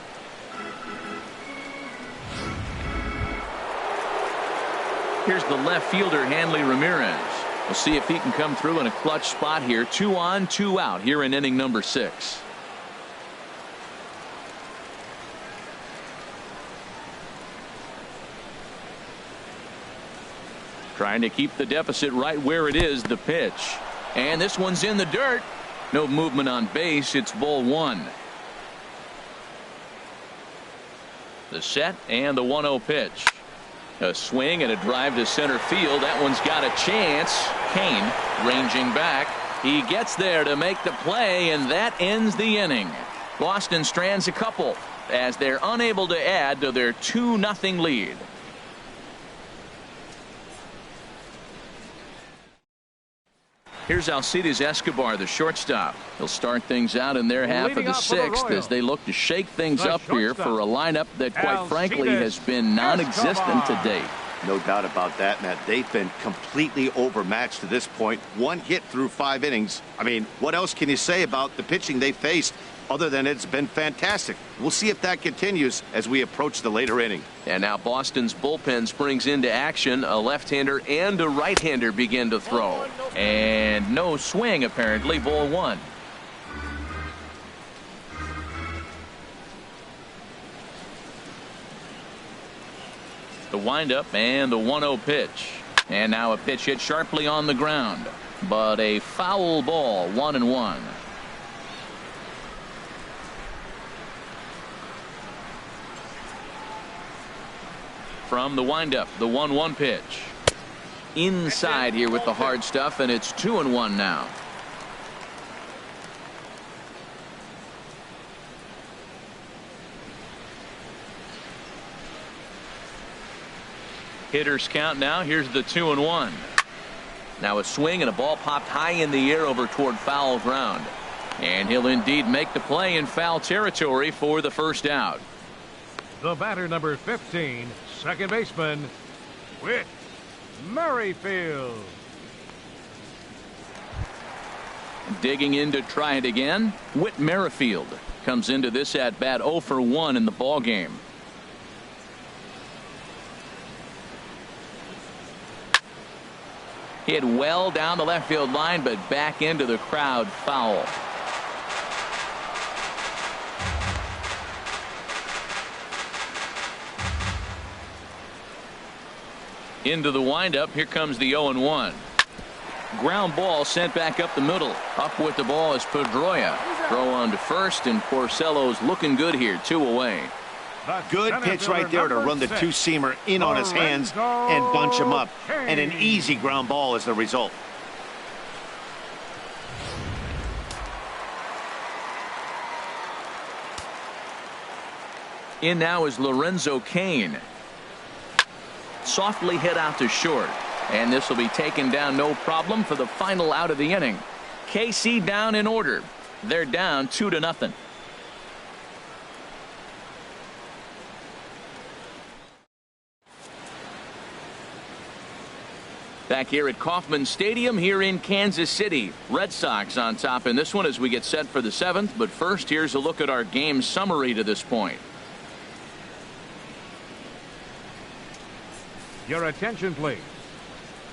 Here's the left fielder, Hanley Ramirez. We'll see if he can come through in a clutch spot here. 2 on, 2 out here in inning number 6. Trying to keep the deficit right where it is. The pitch, and this one's in the dirt. No movement on base. It's ball 1. The set and the 1-0 pitch. A swing and a drive to center field. That one's got a chance. Kane ranging back. He gets there to make the play, and that ends the inning. Boston strands a couple as they're unable to add to their 2-0 lead. Here's Alcides Escobar, the shortstop. He'll start things out in their half of the 6th as they look to shake things up here for a lineup that, quite frankly, has been non-existent to date. No doubt about that, Matt. They've been completely overmatched to this point. 1 hit through 5 innings. I mean, what else can you say about the pitching they faced other than it's been fantastic? We'll see if that continues as we approach the later inning. And now Boston's bullpen springs into action. A left-hander and a right-hander begin to throw. And no swing, apparently. Ball 1. The windup and the 1-0 pitch. And now a pitch hit sharply on the ground. But a foul ball, 1-1. From the windup, the 1-1 pitch. Inside here with the hard stuff, and it's 2-1 now. Hitters count now. Here's the 2-1. Now a swing and a ball popped high in the air over toward foul ground. And he'll indeed make the play in foul territory for the first out. The batter, number 15, second baseman, Whit Merrifield. Digging in to try it again. Whit Merrifield comes into this at bat 0 for 1 in the ball game. Hit well down the left field line, but back into the crowd, foul. Into the windup. Here comes the 0-1. Ground ball sent back up the middle. Up with the ball is Pedroia. Throw on to first, and Porcello's looking good here. 2 away. Good pitch right there to run the two-seamer in on his hands and bunch him up. And an easy ground ball is the result. In now is Lorenzo Cain. Softly hit out to short. And this will be taken down no problem for the final out of the inning. KC down in order. They're down 2-0. Back here at Kauffman Stadium here in Kansas City. Red Sox on top in this one as we get set for the 7th. But first, here's a look at our game summary to this point. Your attention, please.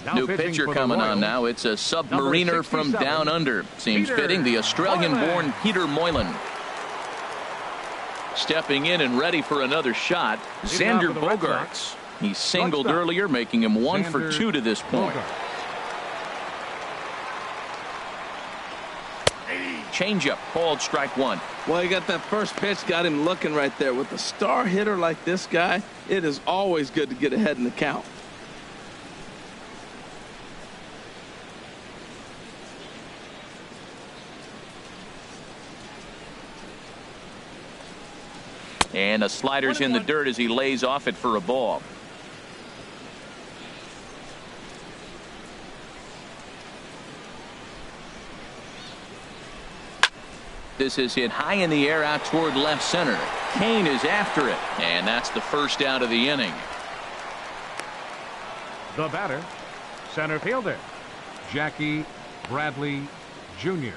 Now new pitcher coming on now. It's a submariner from down under. Seems fitting. The Australian-born Peter Moylan. Stepping in and ready for another shot. Xander Bogaerts. He singled earlier, making him 1 for 2 to this point. Changeup called strike 1. Well, he got that first pitch, got him looking right there. With a star hitter like this guy, it is always good to get ahead in the count. And a slider's in the dirt as he lays off it for a ball. This is hit high in the air out toward left center. Cain is after it, and that's the first out of the inning. The batter, center fielder, Jackie Bradley Jr.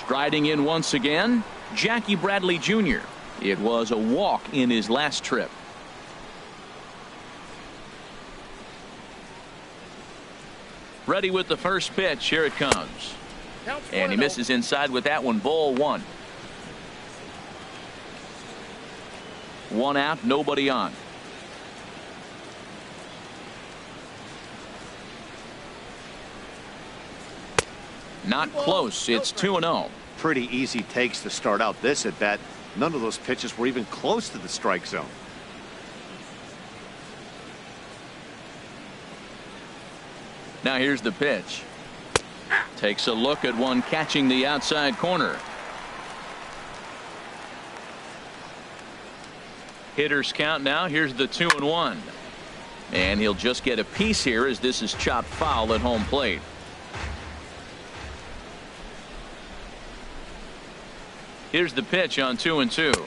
Striding in once again, Jackie Bradley Jr. It was a walk in his last trip. Ready with the first pitch. Here it comes. And he misses inside with that one. Ball 1. 1 out, nobody on. Not close. It's 2-0. Pretty easy takes to start out this at bat. None of those pitches were even close to the strike zone. Now here's the pitch. Takes a look at one catching the outside corner. Hitters count now. Here's the 2-1. And he'll just get a piece here as this is chopped foul at home plate. Here's the pitch on 2-2.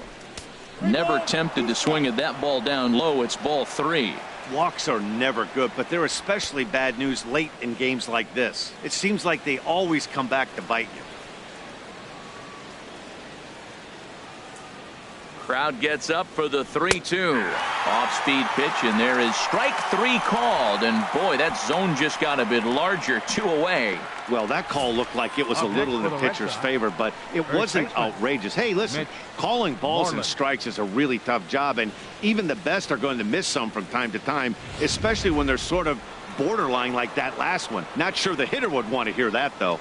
Never tempted to swing at that ball down low. It's ball 3. Walks are never good, but they're especially bad news late in games like this. It seems like they always come back to bite you. Crowd gets up for the 3-2. Off-speed pitch, and there is strike 3 called. And boy, that zone just got a bit larger. 2 away. Well, that call looked like it was a little in the pitcher's favor, but it wasn't outrageous. Hey, listen, calling balls and strikes is a really tough job, and even the best are going to miss some from time to time, especially when they're sort of borderline like that last one. Not sure the hitter would want to hear that, though.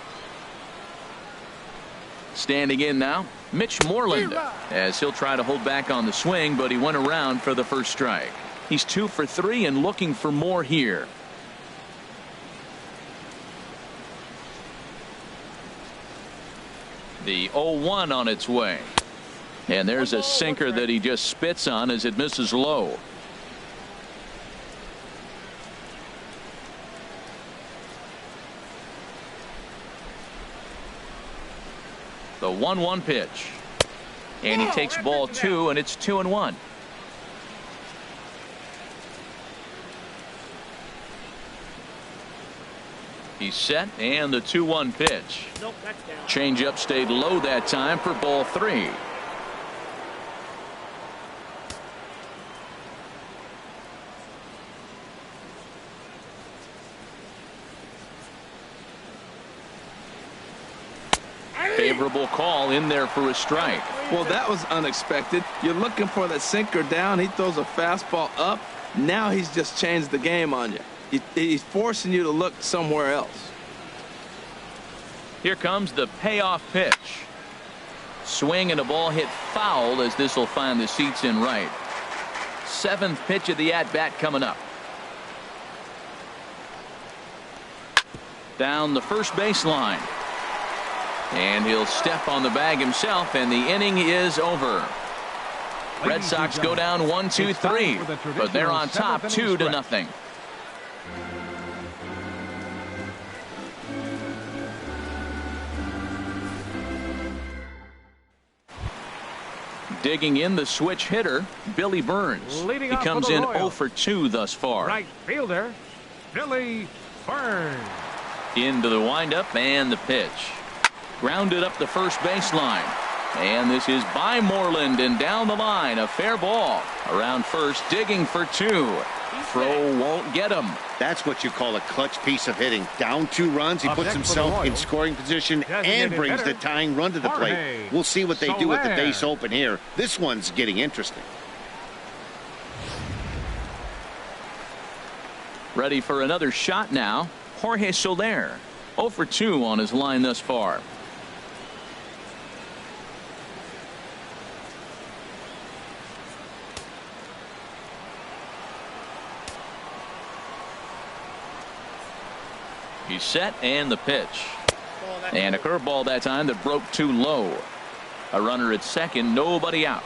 Standing in now, Mitch Moreland, as he'll try to hold back on the swing, but he went around for the first strike. He's 2 for 3 and looking for more here. The 0-1 on its way. And there's a sinker that he just spits on as it misses low. The 1-1 pitch. And he takes ball 2, and it's 2-1. He's set, and the 2-1 pitch. Changeup stayed low that time for ball 3. Favorable call in there for a strike. Well, that was unexpected. You're looking for the sinker down. He throws a fastball up. Now he's just changed the game on you. He's forcing you to look somewhere else. Here comes the payoff pitch. Swing and a ball hit foul as this will find the seats in right. 7th pitch of the at-bat coming up. Down the first baseline. And he'll step on the bag himself, and the inning is over. Red Sox go down 1-2-3, but they're on top 2-0. Digging in the switch hitter, Billy Burns. He comes in 0 for 2 thus far. Right fielder, Billy Burns. Into the windup and the pitch. Grounded up the first baseline. And this is by Moreland and down the line. A fair ball. Around first, digging for 2. Throw won't get him. That's what you call a clutch piece of hitting. Down 2 runs, he puts himself in scoring position and brings the tying run to the plate. We'll see what they do with the base open here. This one's getting interesting. Ready for another shot now. Jorge Soler. 0 for 2 on his line thus far. He's set, and the pitch. And a curveball that time that broke too low. A runner at second, nobody out.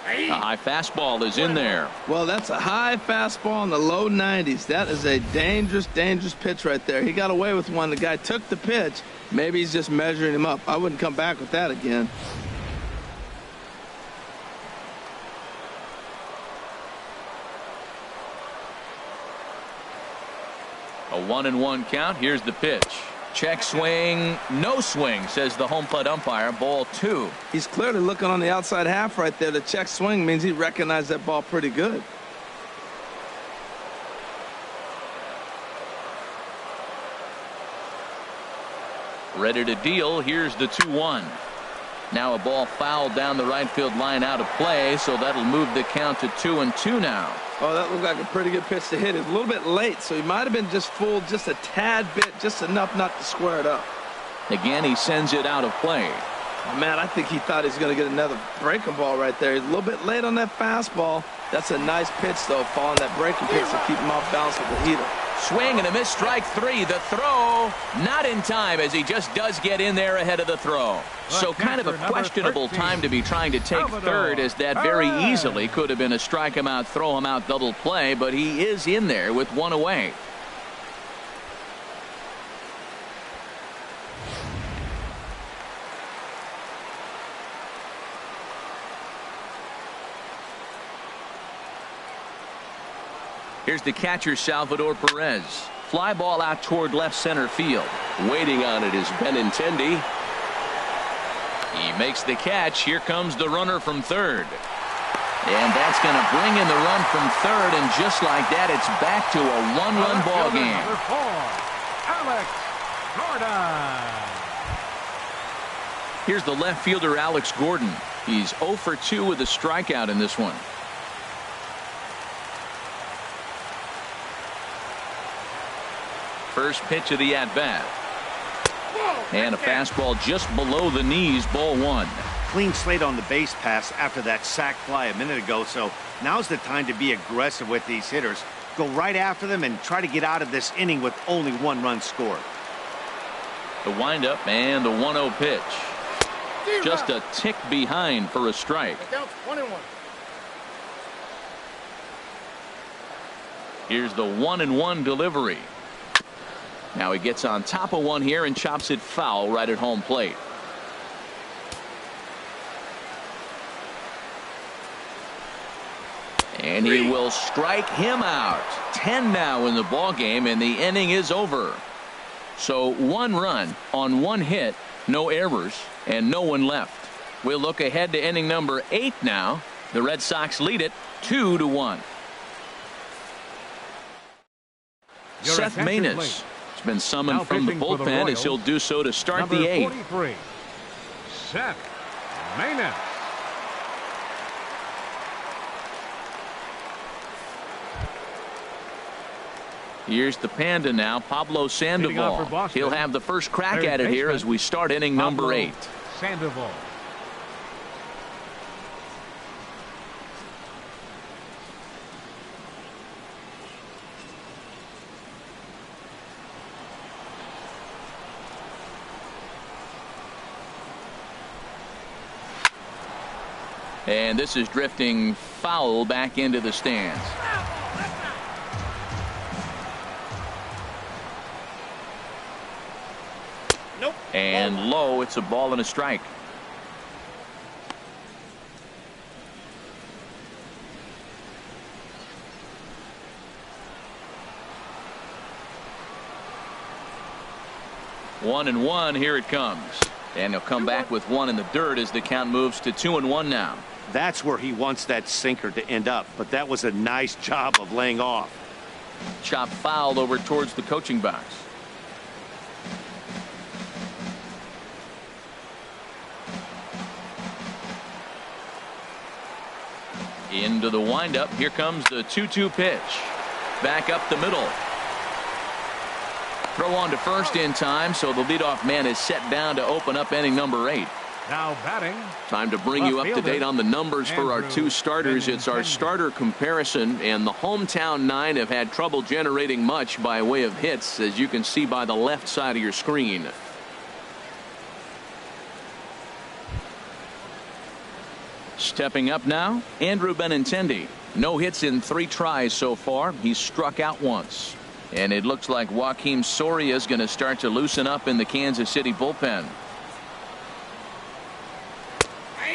A high fastball is in there. Well, that's a high fastball in the low 90s. That is a dangerous, dangerous pitch right there. He got away with one. The guy took the pitch. Maybe he's just measuring him up. I wouldn't come back with that again. A 1-1 count. Here's the pitch. Check swing. No swing, says the home plate umpire. Ball 2. He's clearly looking on the outside half right there. The check swing means he recognized that ball pretty good. Ready to deal. Here's the 2-1. Now a ball fouled down the right field line out of play, so that'll move the count to 2-2 now. Oh, that looked like a pretty good pitch to hit. It was a little bit late, so he might have been just fooled just a tad bit, just enough not to square it up. Again, he sends it out of play. Oh, man, I think he thought he was going to get another breaking ball right there. He's a little bit late on that fastball. That's a nice pitch, though, following that breaking pitch to keep him off balance with the heater. Swing and a miss, strike 3. The throw not in time, as he just does get in there ahead of the throw. So kind of a questionable time to be trying to take third, as that very easily could have been a strike him out, throw him out double play, but he is in there with 1 away. Here's the catcher, Salvador Perez. Fly ball out toward left center field. Waiting on it is Benintendi. He makes the catch. Here comes the runner from third. And that's going to bring in the run from third, and just like that, it's back to a one-run ball game. Number 4, Alex Gordon. Here's the left fielder, Alex Gordon. He's 0 for 2 with a strikeout in this one. First pitch of the at-bat. And a fastball just below the knees, ball 1. Clean slate on the base pass after that sac fly a minute ago, so now's the time to be aggressive with these hitters. Go right after them and try to get out of this inning with only 1 run scored. The windup and the 1-0 pitch. Just a tick behind for a strike. Down to 21. Here's the 1-1 delivery. Now he gets on top of one here and chops it foul right at home plate. And he will strike him out. 10 now in the ball game, and the inning is over. So 1 run on 1 hit, no errors, and no one left. We'll look ahead to inning number 8 now. The Red Sox lead it 2-1. Seth Maness has been summoned now from the pitching for the bullpen, as Royals, he'll do so to start number the 8th. 43, Seth Maness. Here's the Panda now, Pablo Sandoval. He'll have the first crack at it here as we start inning number 8. Sandoval. And this is drifting foul back into the stands. Nope. And low, it's a ball and a strike. One and one, here it comes. And he'll come back with 1 in the dirt as the count moves to 2-1 now. That's where he wants that sinker to end up, but that was a nice job of laying off. Chop fouled over towards the coaching box. Into the windup. Here comes the 2-2 pitch. Back up the middle. Throw on to first in time, so the leadoff man is set down to open up inning number 8. Now batting. Time to bring you up to date on the numbers for our 2 starters. It's our starter comparison, and the hometown 9 have had trouble generating much by way of hits, as you can see by the left side of your screen. Stepping up now, Andrew Benintendi. No hits in 3 tries so far. He's struck out once. And it looks like Joakim Soria is going to start to loosen up in the Kansas City bullpen.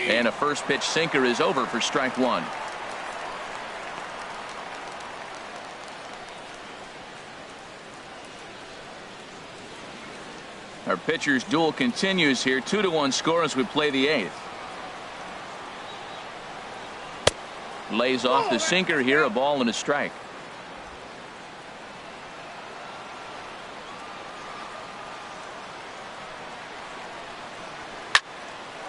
And a first pitch sinker is over for strike 1. Our pitchers duel continues here. 2-1 score as we play the 8th. Lays off the sinker here, a ball and a strike.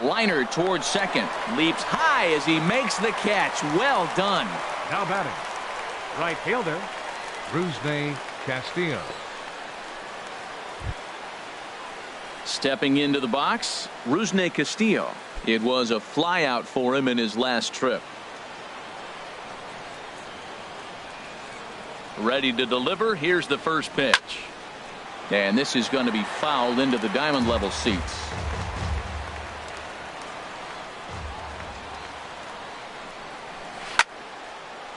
Liner towards second. Leaps high as he makes the catch. Well done. Now batting. Right fielder, Rusney Castillo. Stepping into the box, Rusney Castillo. It was a flyout for him in his last trip. Ready to deliver. Here's the first pitch. And this is going to be fouled into the diamond level seats.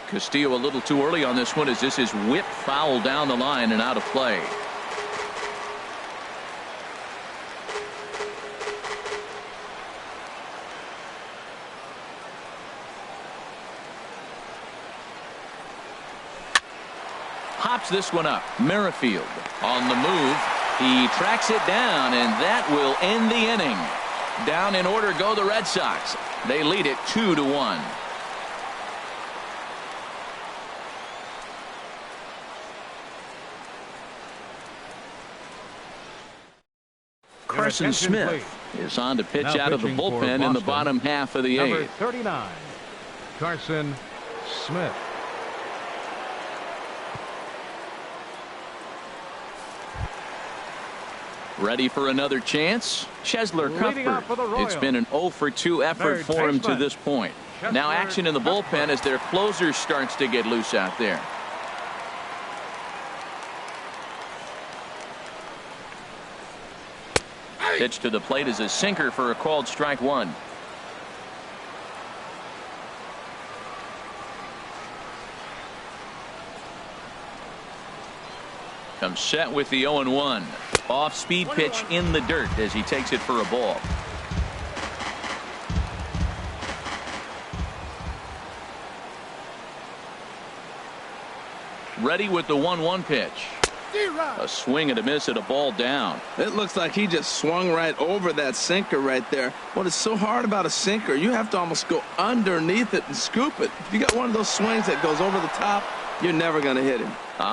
Castillo a little too early on this one, as this is whipped foul down the line and out of play. Pops this one up. Merrifield on the move. He tracks it down, and that will end the inning. Down in order go the Red Sox. They lead it 2-1. Carson Smith is on to pitch out of the bullpen in the bottom half of the number eighth. 39, Carson Smith. Ready for another chance? Chesler Cuthbert. It's been an 0-for-2 effort for him to this point. Now action in the bullpen as their closer starts to get loose out there. Pitch to the plate is a sinker for a called strike one. Comes set with the 0-1. Off-speed pitch in the dirt as he takes it for a ball. Ready with the 1-1 pitch. A swing and a miss at a ball down. It looks like he just swung right over that sinker right there. What is so hard about a sinker, you have to almost go underneath it and scoop it. If you got one of those swings that goes over the top, you're never going to hit him.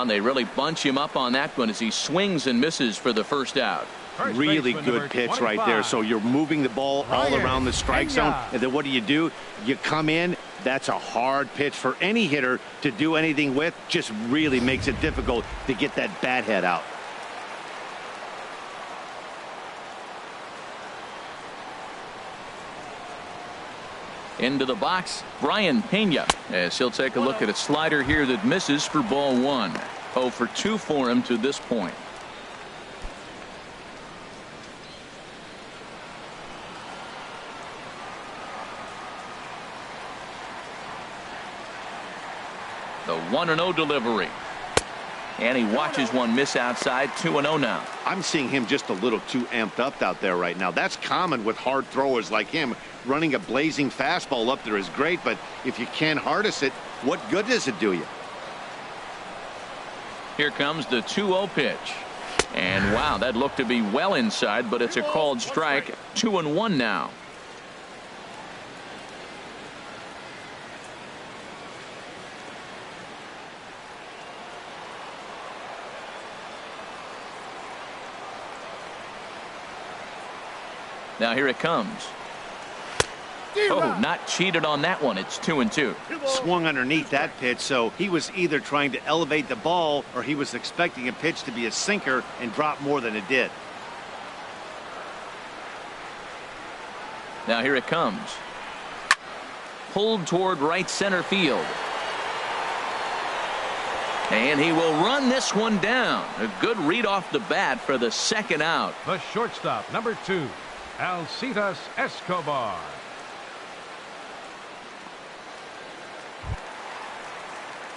They really bunch him up on that one as he swings and misses for the first out. Really good pitch right there. So you're moving the ball all around the strike zone. And then what do? You come in. That's a hard pitch for any hitter to do anything with. Just really makes it difficult to get that bat head out. Into the box, Brian Pena, as he'll take a look at a slider here that misses for ball one. 0-for-2 for him to this point. The 1-0 delivery. And he watches one miss outside. 2-0 now. I'm seeing him just a little too amped up out there right now. That's common with hard throwers like him. Running a blazing fastball up there is great, but if you can't harness it, what good does it do you? Here comes the 2-0 pitch. And wow, that looked to be well inside, but it's a called strike. 2-1 now. Now here it comes. Oh, not cheated on that one. It's 2-2. Swung underneath that pitch, so he was either trying to elevate the ball or he was expecting a pitch to be a sinker and drop more than it did. Now here it comes. Pulled toward right center field. And he will run this one down. A good read off the bat for the second out. The shortstop, number 2, Alcides Escobar.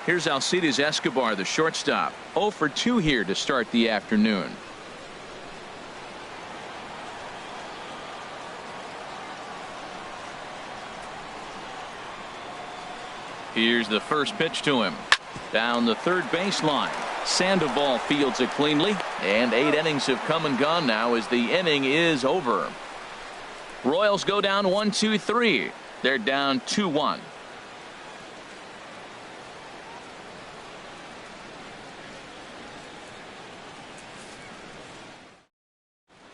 Here's Alcides Escobar, the shortstop. 0-for-2 here to start the afternoon. Here's the first pitch to him. Down the third baseline. Sandoval fields it cleanly. And 8 innings have come and gone now as the inning is over. Royals go down 1-2-3. They're down 2-1.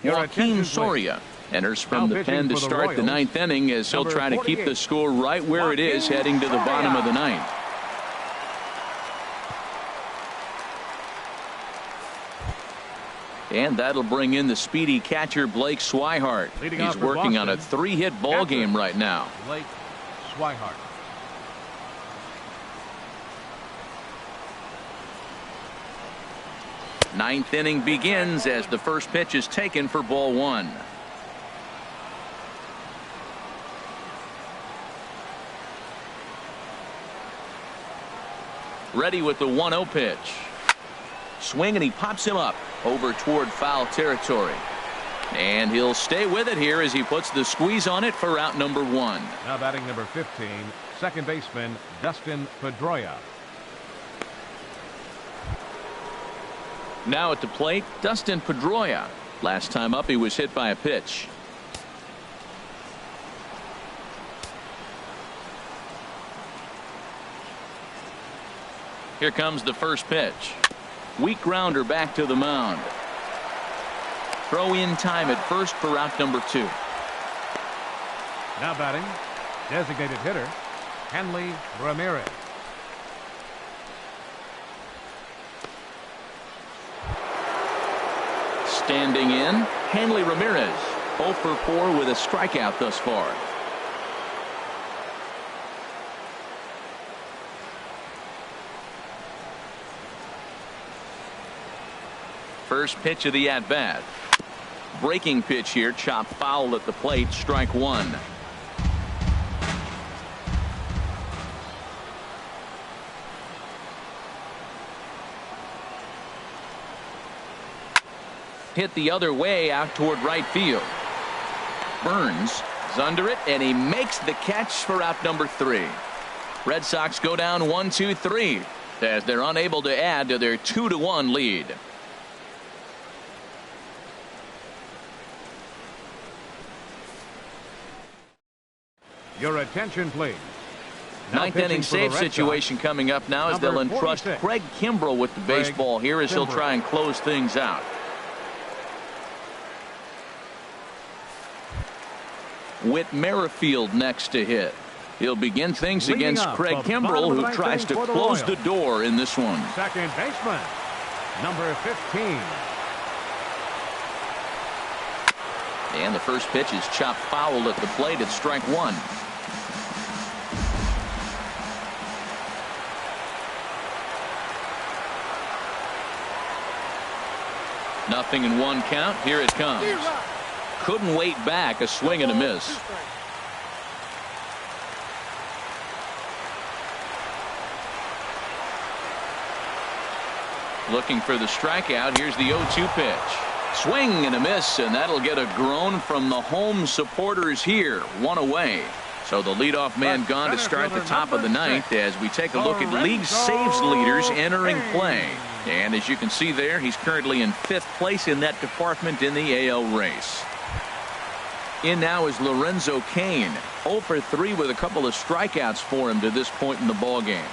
Joaquin Soria enters from the pen to start the 9th inning as he'll try to keep the score right where it is heading to the bottom of the 9th. And that'll bring in the speedy catcher Blake Swihart. He's working on a 3-hit ball game right now. Blake Swihart. Ninth inning begins as the first pitch is taken for ball one. Ready with the 1-0 pitch. Swing and he pops him up over toward foul territory. And he'll stay with it here as he puts the squeeze on it for out number 1. Now batting number 15, second baseman Dustin Pedroia. Now at the plate, Dustin Pedroia. Last time up he was hit by a pitch. Here comes the first pitch. Weak grounder back to the mound. Throw in time at first for out number 2. Now batting, designated hitter, Hanley Ramirez. Standing in, Hanley Ramirez, 0 for 4 with a strikeout thus far. First pitch of the at-bat. Breaking pitch here, chopped foul at the plate, strike 1. Hit the other way out toward right field. Burns is under it, and he makes the catch for out number 3. Red Sox go down 1-2-3 as they're unable to add to their 2-1 lead. Your attention, please. Ninth inning save situation coming up now as they'll entrust Craig Kimbrell with the baseball here as he'll try and close things out. Whit Merrifield next to hit. He'll begin things against Craig Kimbrell, who tries to close the door in this one. Second baseman, number 15. And the first pitch is chopped foul at the plate at strike 1. Nothing in 1 count. Here it comes. Couldn't wait back. A swing and a miss. Looking for the strikeout. Here's the 0-2 pitch. Swing and a miss, and that'll get a groan from the home supporters here. 1 away. So the leadoff man gone to start the top of the 9th as we take a look at league saves leaders entering play. And as you can see there, he's currently in 5th place in that department in the AL race. In now is Lorenzo Cain, 0 for 3 with a couple of strikeouts for him to this point in the ball game.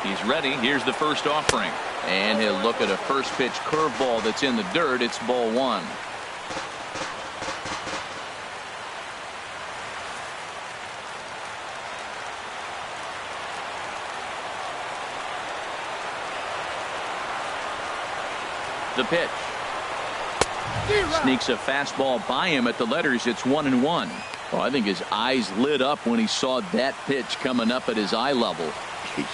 He's ready. Here's the first offering. And he'll look at a first pitch curveball that's in the dirt. It's ball 1. The pitch. Sneaks a fastball by him at the letters. It's 1-1. Well, I think his eyes lit up when he saw that pitch coming up at his eye level.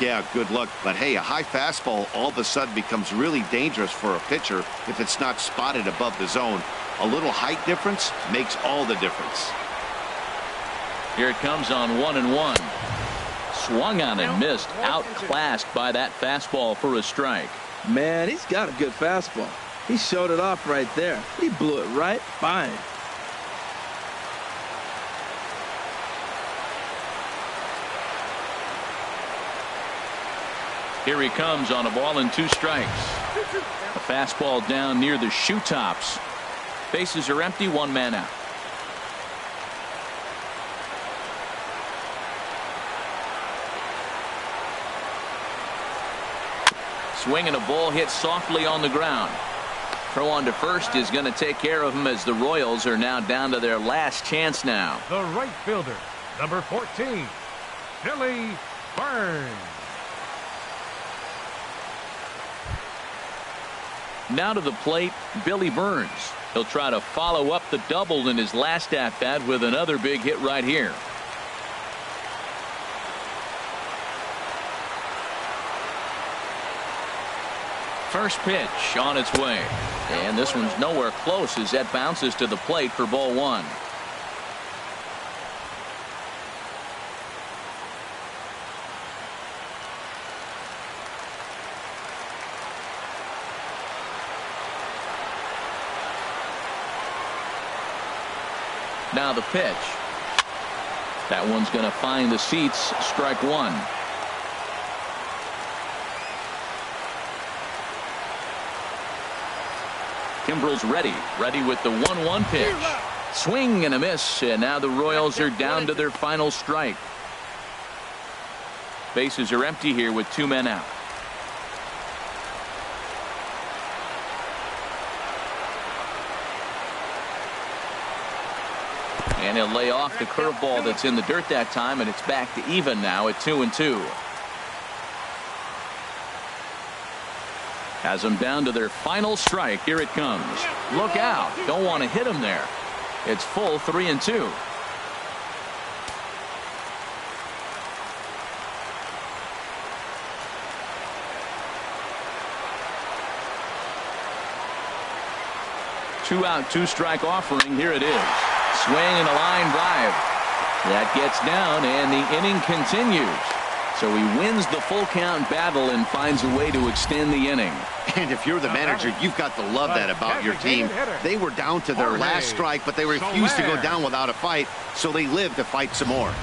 Yeah, good luck. But hey, a high fastball all of a sudden becomes really dangerous for a pitcher if it's not spotted above the zone. A little height difference makes all the difference. Here it comes on 1-1. Swung on and missed. Outclassed by that fastball for a strike. Man, he's got a good fastball. He showed it off right there. He blew it right by him. Here he comes on a ball and 2 strikes. A fastball down near the shoe tops. Bases are empty, 1 man out. Swing and a ball hit softly on the ground. Throw on to first is going to take care of him as the Royals are now down to their last chance now. The right fielder, number 14, Billy Burns. Now to the plate, Billy Burns. He'll try to follow up the double in his last at-bat with another big hit right here. First pitch on its way. And this one's nowhere close as that bounces to the plate for ball 1. Now the pitch. That one's going to find the seats. Strike 1. Kimbrell's ready with the 1-1 pitch. Swing and a miss, and now the Royals are down to their final strike. Bases are empty here with 2 men out. And he'll lay off the curveball that's in the dirt that time, and it's back to even now at 2-2. Has them down to their final strike. Here it comes. Look out. Don't want to hit him there. It's full 3-2. Two out, 2-strike offering. Here it is. Swing and a line drive. That gets down, and the inning continues. So he wins the full count battle and finds a way to extend the inning. And if you're the manager, you've got to love that about your team. They were down to their last strike, but they refused to go down without a fight, so they lived to fight some more.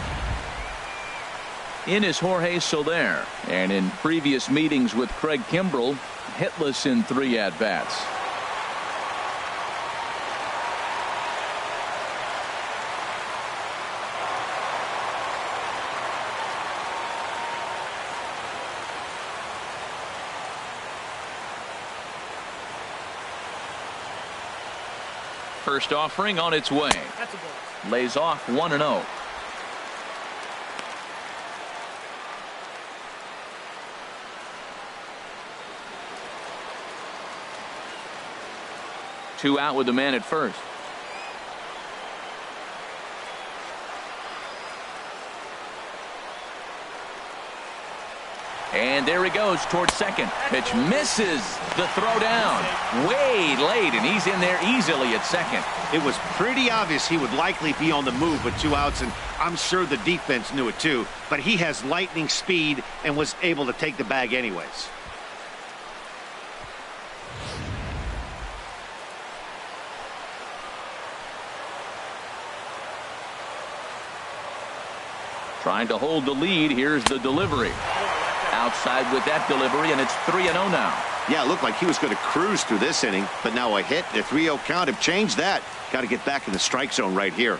In is Jorge Soler, and in previous meetings with Craig Kimbrell, hitless in 3 at-bats. First offering on its way. Lays off 1-0. Two out with the man at first. And there he goes towards second. Pitch misses the throw down. Way late, and he's in there easily at second. It was pretty obvious he would likely be on the move with 2 outs, and I'm sure the defense knew it too. But he has lightning speed and was able to take the bag anyways. Trying to hold the lead. Here's the delivery. Outside with that delivery, and it's 3-0 now. Yeah, it looked like he was going to cruise through this inning, but now a hit and a 3-0 count have changed that. Got to get back in the strike zone right here.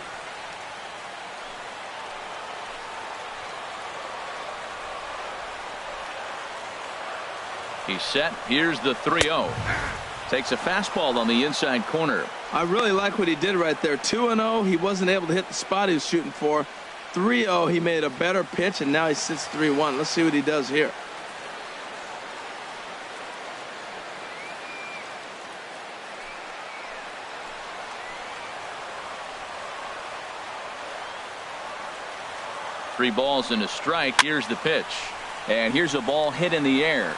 He's set. Here's the 3-0. Takes a fastball on the inside corner. I really like what he did right there. 2-0. He wasn't able to hit the spot he was shooting for. 3-0, he made a better pitch, and now he sits 3-1. Let's see what he does here. Three balls and a strike. Here's the pitch. And here's a ball hit in the air.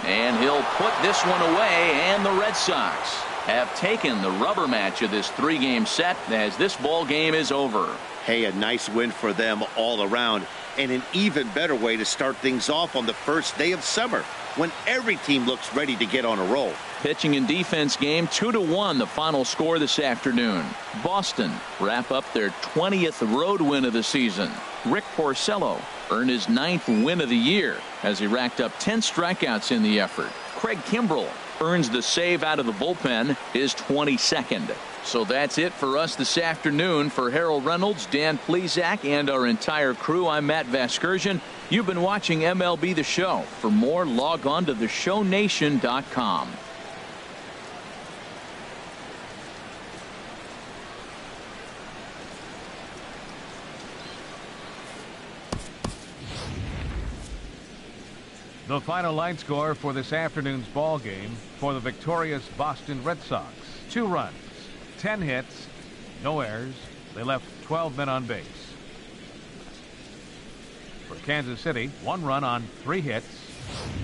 And he'll put this one away, and the Red Sox have taken the rubber match of this 3-game set as this ball game is over. Hey, a nice win for them all around, and an even better way to start things off on the first day of summer when every team looks ready to get on a roll. Pitching and defense game 2-1 the final score this afternoon. Boston wrap up their 20th road win of the season. Rick Porcello earned his 9th win of the year as he racked up 10 strikeouts in the effort. Craig Kimbrell earns the save out of the bullpen, his 22nd. So that's it for us this afternoon. For Harold Reynolds, Dan Plesac, and our entire crew, I'm Matt Vasgersian. You've been watching MLB The Show. For more, log on to theshownation.com. The final line score for this afternoon's ball game for the victorious Boston Red Sox: 2 runs, 10 hits, no errors. They left 12 men on base. For Kansas City, 1 run on 3 hits,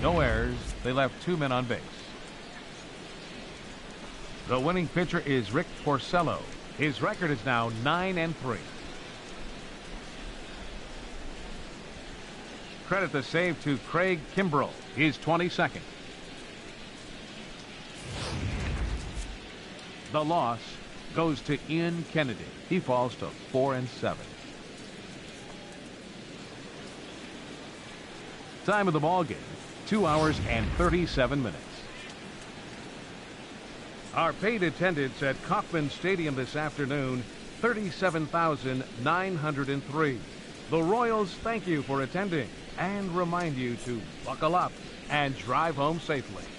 no errors. They left 2 men on base. The winning pitcher is Rick Porcello. His record is now 9-3. Credit the save to Craig Kimbrell, his 22nd. The loss goes to Ian Kennedy. He falls to 4-7. Time of the ball game, 2 hours and 37 minutes. Our paid attendance at Kauffman Stadium this afternoon, 37,903. The Royals thank you for attending and remind you to buckle up and drive home safely.